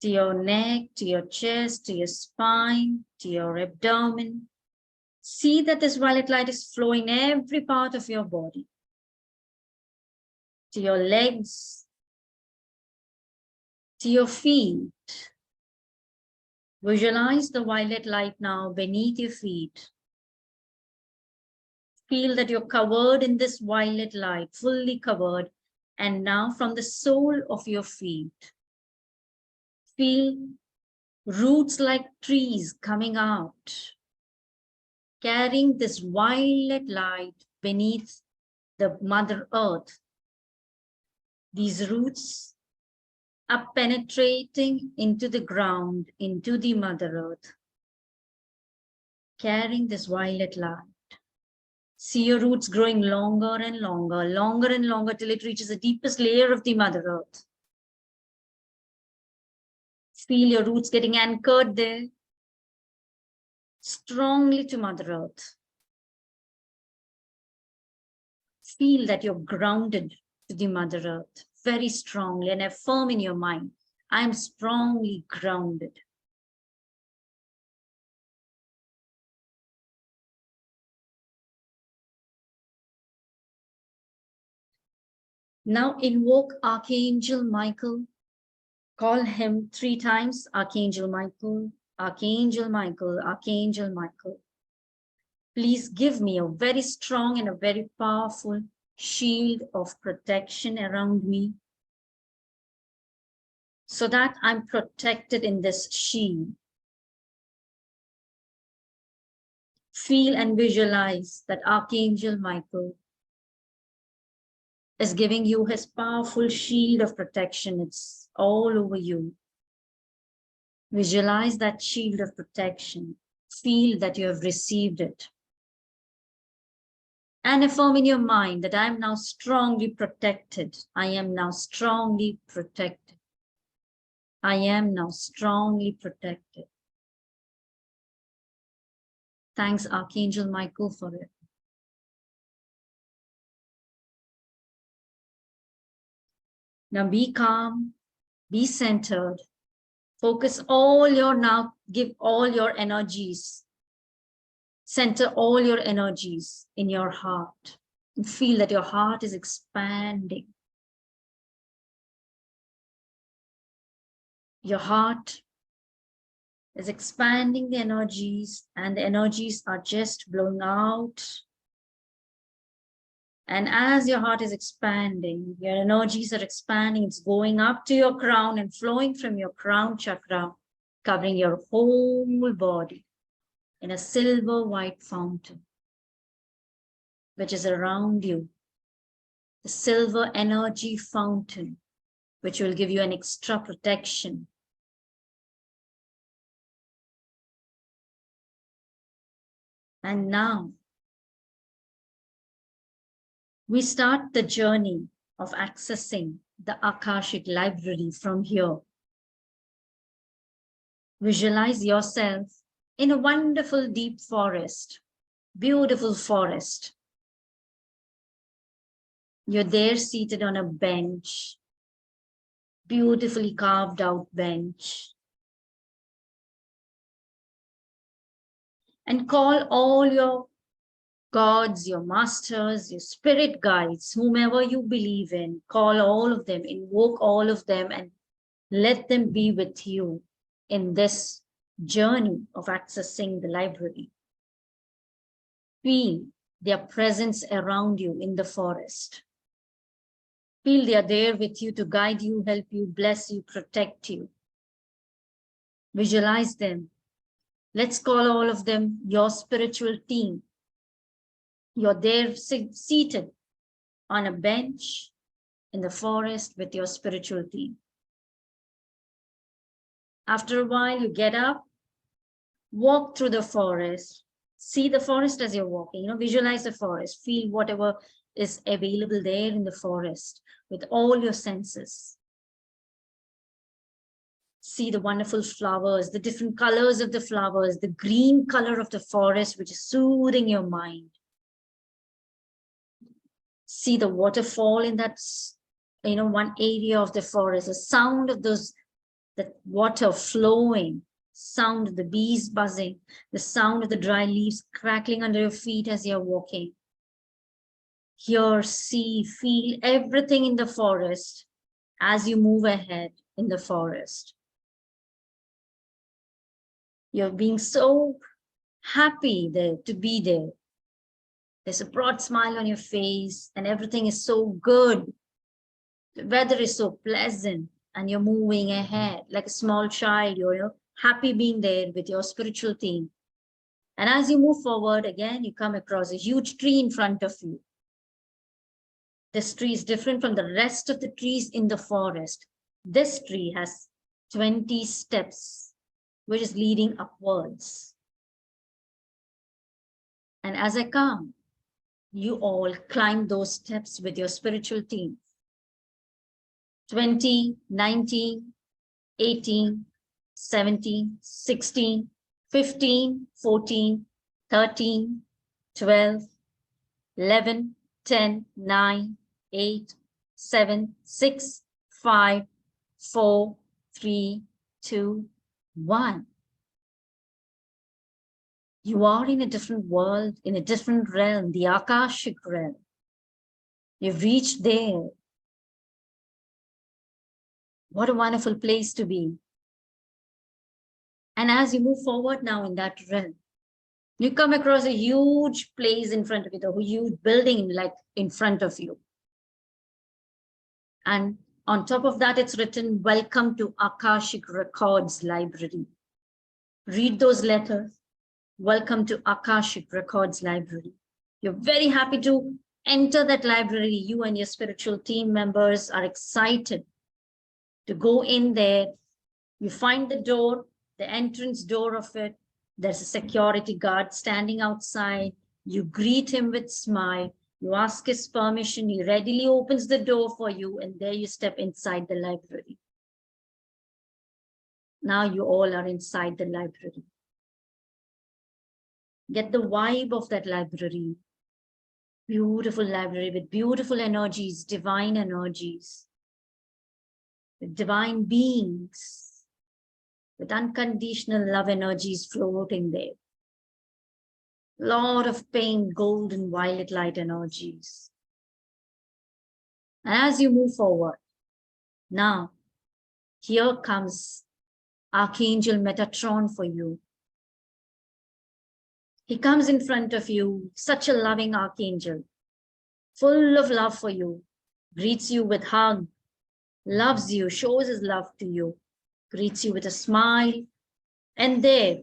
to your neck, to your chest, to your spine, to your abdomen. See that this violet light is flowing every part of your body, to your legs, to your feet. Visualize the violet light now beneath your feet. Feel that you're covered in this violet light, fully covered. And now from the sole of your feet, feel roots like trees coming out, carrying this violet light beneath the Mother Earth. These roots are penetrating into the ground, into the Mother Earth, carrying this violet light. See your roots growing longer and longer, longer and longer till it reaches the deepest layer of the Mother Earth. Feel your roots getting anchored there, strongly to Mother Earth. Feel that you're grounded to the Mother Earth very strongly, and affirm in your mind, I am strongly grounded. Now invoke Archangel Michael. Call him 3 times, Archangel Michael, Archangel Michael, Archangel Michael. Please give me a very strong and a very powerful shield of protection around me, so that I'm protected in this shield. Feel and visualize that Archangel Michael is giving you his powerful shield of protection. It's all over you. Visualize that shield of protection. Feel that you have received it. And affirm in your mind that I am now strongly protected. I am now strongly protected. I am now strongly protected. Thanks, Archangel Michael, for it. Now be calm, be centered. Focus all your, now give all your energies Center all your energies in your heart and feel that your heart is expanding. Your heart is expanding the energies, and the energies are just blowing out. And as your heart is expanding, your energies are expanding. It's going up to your crown and flowing from your crown chakra, covering your whole body in a silver white fountain, which is around you. The silver energy fountain, which will give you an extra protection. And now, we start the journey of accessing the Akashic Library from here. Visualize yourself in a wonderful deep forest, beautiful forest. You're there seated on a bench, beautifully carved out bench. And call all your gods, your masters, your spirit guides, whomever you believe in, call all of them, invoke all of them, and let them be with you in this journey of accessing the library. Feel their presence around you in the forest. Feel they are there with you to guide you, help you, bless you, protect you. Visualize them. Let's call all of them your spiritual team. You're there seated on a bench in the forest with your spiritual team. After a while, you get up, walk through the forest, see the forest as you're walking, visualize the forest, feel whatever is available there in the forest with all your senses. See the wonderful flowers, the different colors of the flowers, the green color of the forest, which is soothing your mind. See the waterfall in that, one area of the forest, the sound of that water flowing, sound of the bees buzzing, the sound of the dry leaves crackling under your feet as you're walking. Hear, see, feel everything in the forest as you move ahead in the forest. You're being so happy there to be there. There's a broad smile on your face and everything is so good. The weather is so pleasant and you're moving ahead like a small child. You're happy being there with your spiritual team. And as you move forward, again, you come across a huge tree in front of you. This tree is different from the rest of the trees in the forest. This tree has 20 steps, which is leading upwards. And as I come, you all climb those steps with your spiritual team. 20, 19, 18, 17, 16, 15, 14, 13, 12, 11, 10, 9, 8, 7, 6, 5, 4, 3, 2, 1. You are in a different world, in a different realm, the Akashic realm. You've reached there. What a wonderful place to be. And as you move forward now in that realm, you come across a huge place in front of you, a huge building like in front of you. And on top of that, it's written, "Welcome to Akashic Records Library." Read those letters. Welcome to Akashic Records Library. You're very happy to enter that library. You and your spiritual team members are excited to go in there. You find the door, the entrance door of it. There's a security guard standing outside. You greet him with a smile. You ask his permission. He readily opens the door for you, and there you step inside the library. Now you all are inside the library. Get the vibe of that library. Beautiful library with beautiful energies, divine energies, with divine beings, with unconditional love energies floating there. lot of pink, gold, and violet light energies. And as you move forward, now, here comes Archangel Metatron for you. He comes in front of you, such a loving archangel, full of love for you, greets you with hug, loves you, shows his love to you, greets you with a smile, and there,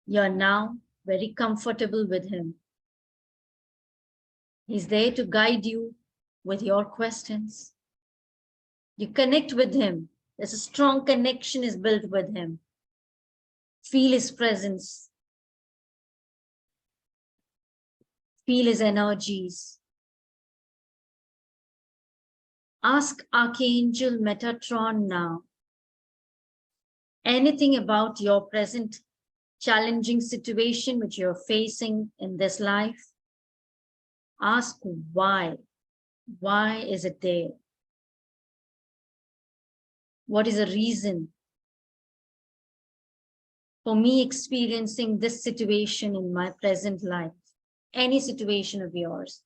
you're now very comfortable with him. He's there to guide you with your questions. You connect with him. There's a strong connection is built with him. Feel his presence. Feel his energies. Ask Archangel Metatron now anything about your present challenging situation which you're facing in this life. Ask why. Why is it there? What is the reason for me experiencing this situation in my present life? Any situation of yours.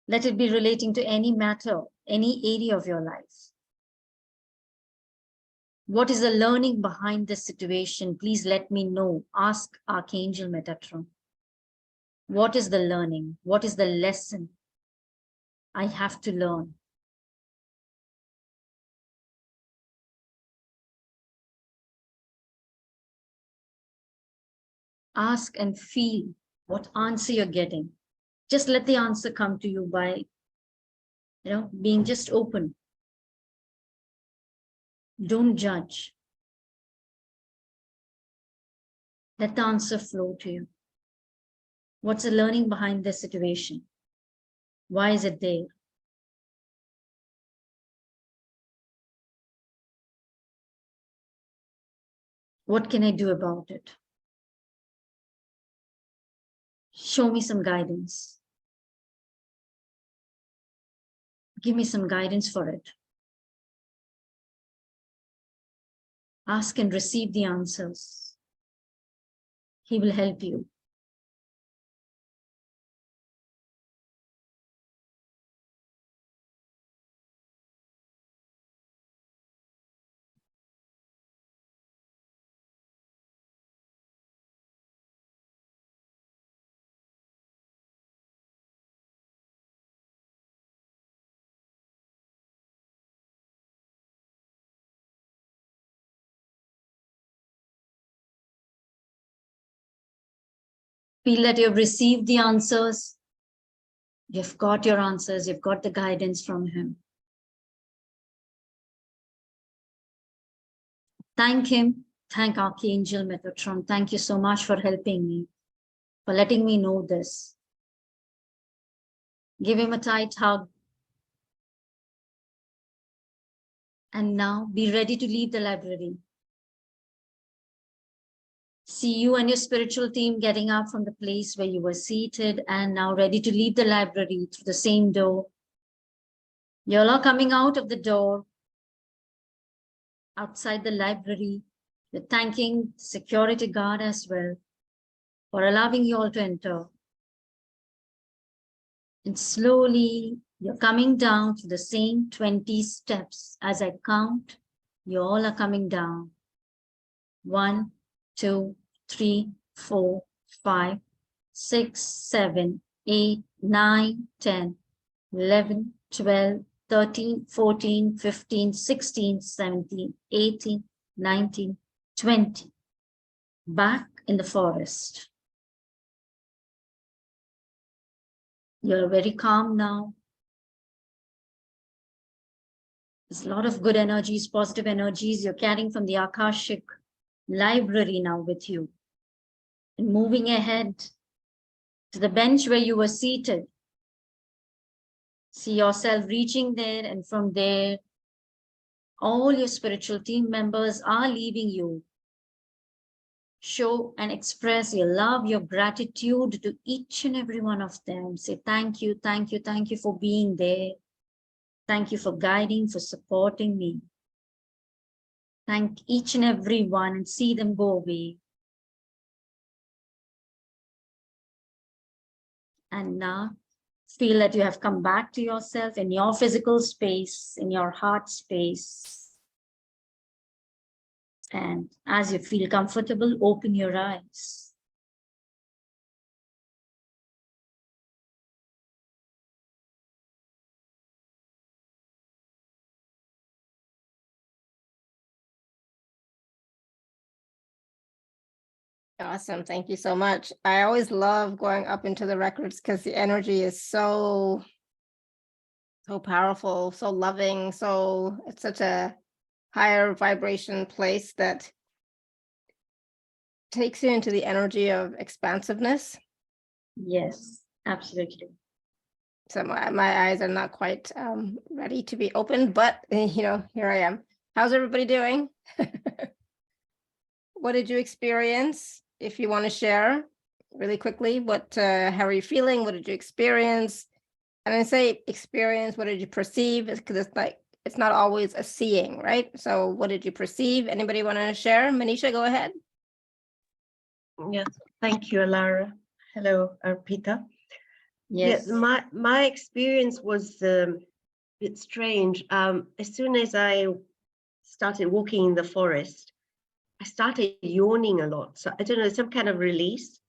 Let it be relating to any matter, any area of your life. What is the learning behind this situation? Please let me know. Ask Archangel Metatron. What is the learning? What is the lesson I have to learn? Ask and feel what answer you're getting. Just let the answer come to you by, being just open. Don't judge. Let the answer flow to you. What's the learning behind this situation? Why is it there? What can I do about it? Show me some guidance. Give me some guidance for it. Ask and receive the answers. He will help you. Feel that you've received the answers. You've got your answers. You've got the guidance from him. Thank him. Thank Archangel Metatron. Thank you so much for helping me, for letting me know this. Give him a tight hug. And now be ready to leave the library. See you and your spiritual team getting up from the place where you were seated and now ready to leave the library through the same door. You all are coming out of the door, outside the library. You're thanking the security guard as well for allowing you all to enter. And slowly you're coming down through the same 20 steps. As I count, you all are coming down. 1, 2, 3, 4, 5, 6, 7, 8, 9, 10, 11, 12, 13, 14, 15, 16, 17, 18, 19, 20. Back in the forest. You're very calm now. There's a lot of good energies, positive energies you're carrying from the Akashic Library now with you. And moving ahead to the bench where you were seated. See yourself reaching there, and from there, all your spiritual team members are leaving you. Show and express your love, your gratitude to each and every one of them. Say thank you, thank you, thank you for being there. Thank you for guiding, for supporting me. Thank each and every one and see them go away. And now feel that you have come back to yourself in your physical space, in your heart space. And as you feel comfortable, open your eyes. Awesome. Thank you so much. I always love going up into the records because the energy is so powerful, so loving. So it's such a higher vibration place that takes you into the energy of expansiveness. Yes, absolutely. So my eyes are not quite ready to be opened, but here I am. How's everybody doing? What did you experience? If you want to share really quickly, how are you feeling? What did you experience? And I say experience, what did you perceive? Because it's not always a seeing, right? So what did you perceive? Anybody want to share? Manisha, go ahead. Yes, thank you, Alara. Hello, Arpita. Yes. My experience was a bit strange. As soon as I started walking in the forest, I started yawning a lot. So I don't know, some kind of release.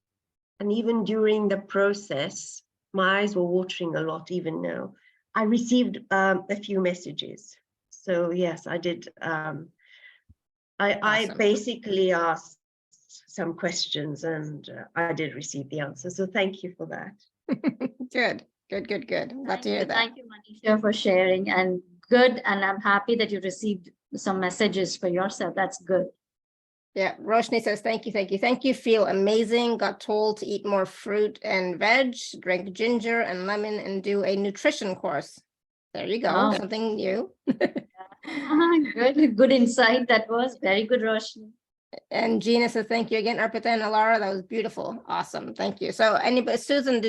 And even during the process, my eyes were watering a lot, even now. I received a few messages. So yes, I did. I basically asked some questions and I did receive the answer. So thank you for that. Good. Glad to hear that. Thank you, Manisha, for sharing. And good. And I'm happy that you received some messages for yourself. That's good. Yeah, Roshni says, thank you. Feel amazing. Got told to eat more fruit and veg, drink ginger and lemon, and do a nutrition course. There you go, Oh. something new. Good insight. That was very good, Roshni. And Gina says, thank you again, Arpita and Alara. That was beautiful. Awesome. Thank you. So anybody, Susan,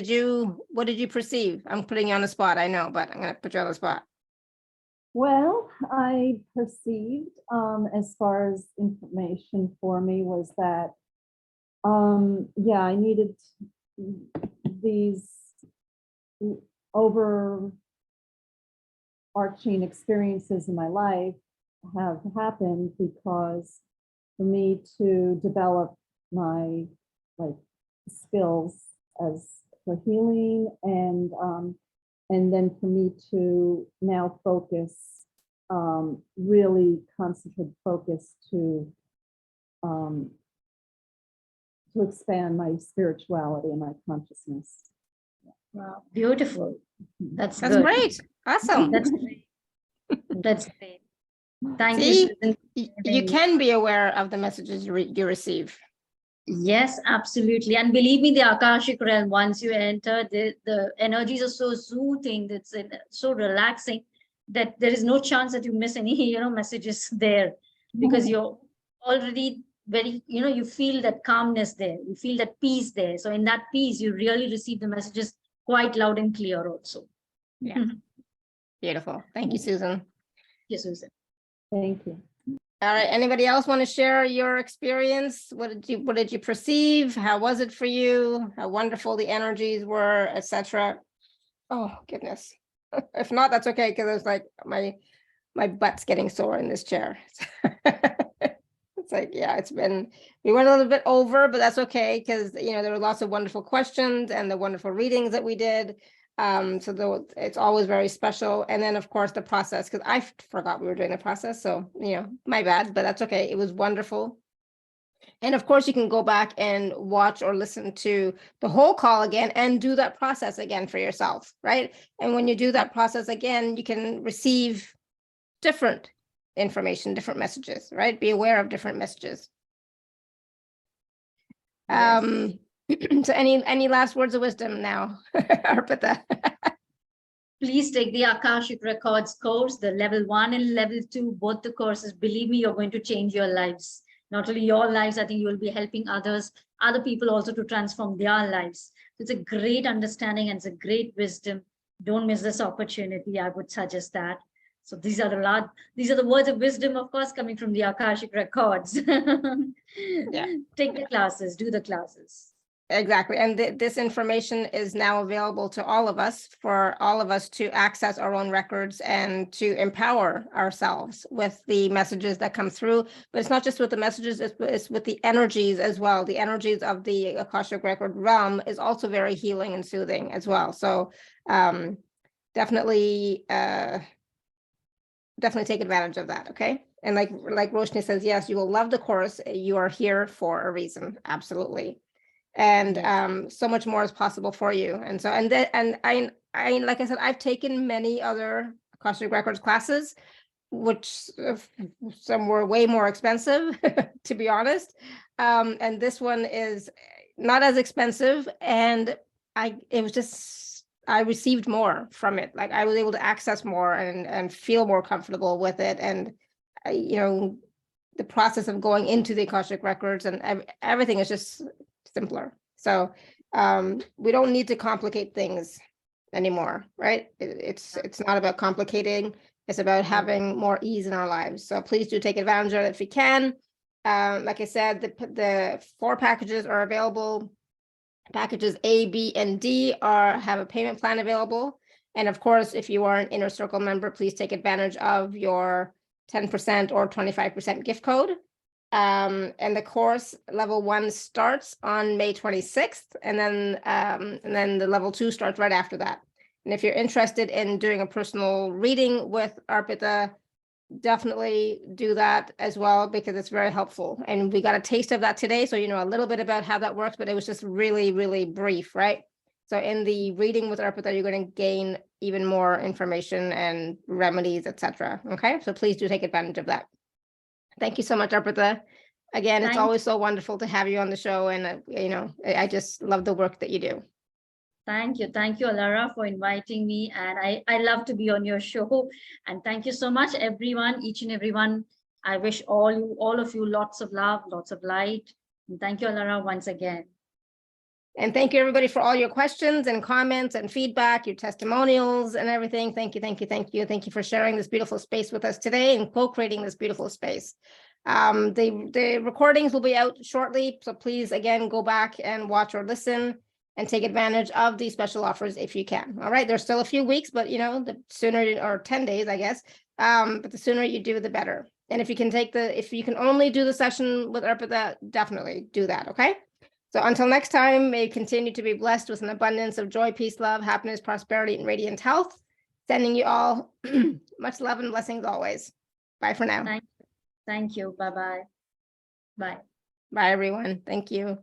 what did you perceive? I'm putting you on the spot, I know, but I'm going to put you on the spot. Well, I perceived, as far as information for me, was that, yeah, I needed these overarching experiences in my life have happened because for me to develop my skills as for healing and then for me to now focus, really concentrate focus to expand my spirituality and my consciousness. Wow, beautiful. That's That's good. great. Awesome. That's great. That's great. Thank See, you, Susan. you can be aware of the messages you receive. Yes, absolutely. And believe me, the Akashic realm, once you enter, the energies are so soothing, it's so relaxing that there is no chance that you miss any, messages there, because you're already very, you feel that calmness there, you feel that peace there. So in that peace, you really receive the messages quite loud and clear also. Yeah. Beautiful. Thank you, Susan. Yes, Susan. Thank you. All right. Anybody else want to share your experience? What did you perceive? How was it for you? How wonderful the energies were, etc. Oh goodness. If not, that's okay, because it's like my butt's getting sore in this chair. It's like, yeah, we went a little bit over, but that's okay, because there were lots of wonderful questions and the wonderful readings that we did. So it's always very special. And then of course the process, because I forgot we were doing the process. So, my bad, but that's okay. It was wonderful. And of course you can go back and watch or listen to the whole call again and do that process again for yourself, right? And when you do that process again, you can receive different information, different messages, right? Be aware of different messages. Yes. So any last words of wisdom now, Arpita? Please take the Akashic Records course, the level 1 and level 2, both the courses. Believe me, you're going to change your lives. Not only your lives, I think you will be helping other people also to transform their lives. It's a great understanding and it's a great wisdom. Don't miss this opportunity. I would suggest that. So these are the words of wisdom, of course, coming from the Akashic Records. Yeah. Take the classes, do the classes. Exactly. And this information is now available to all of us, for all of us to access our own records and to empower ourselves with the messages that come through. But it's not just with the messages, it's with the energies as well. The energies of the Akashic Record realm is also very healing and soothing as well. So definitely take advantage of that. Okay. And like Roshni says, yes, you will love the course. You are here for a reason. Absolutely. And so much more is possible for you. And so, I like I said, I've taken many other Akashic Records classes, which some were way more expensive, to be honest. And this one is not as expensive, and I received more from it. Like I was able to access more and feel more comfortable with it. And the process of going into the Akashic Records and everything is just simpler. So we don't need to complicate things anymore, right? It's not about complicating. It's about having more ease in our lives. So please do take advantage of it if you can. Like I said, the 4 packages are available. Packages A, B, and D have a payment plan available. And of course, if you are an Inner Circle member, please take advantage of your 10% or 25% gift code. And the course level 1 starts on May 26th, and then the level 2 starts right after that. And if you're interested in doing a personal reading with Arpita, definitely do that as well, because it's very helpful. And we got a taste of that today, so you know a little bit about how that works, but it was just really, really brief, right? So in the reading with Arpita, you're going to gain even more information and remedies, etc. Okay, so please do take advantage of that. Thank you so much, Arpita. Again, it's always so wonderful to have you on the show, and I just love the work that you do. Thank you, Alara, for inviting me, and I love to be on your show. And thank you so much, everyone, each and everyone. I wish all of you lots of love, lots of light. And thank you, Alara, once again. And thank you, everybody, for all your questions and comments and feedback, your testimonials and everything. Thank you, thank you, thank you. Thank you for sharing this beautiful space with us today and co-creating this beautiful space. The recordings will be out shortly, so please, again, go back and watch or listen and take advantage of these special offers if you can. All right, there's still a few weeks, but the sooner, or 10 days, I guess, but the sooner you do, the better. And if you can only do the session with Arpita, definitely do that, okay? So until next time, may you continue to be blessed with an abundance of joy, peace, love, happiness, prosperity, and radiant health. Sending you all much love and blessings always. Bye for now. Thank you. Bye-bye. Bye. Bye, everyone. Thank you.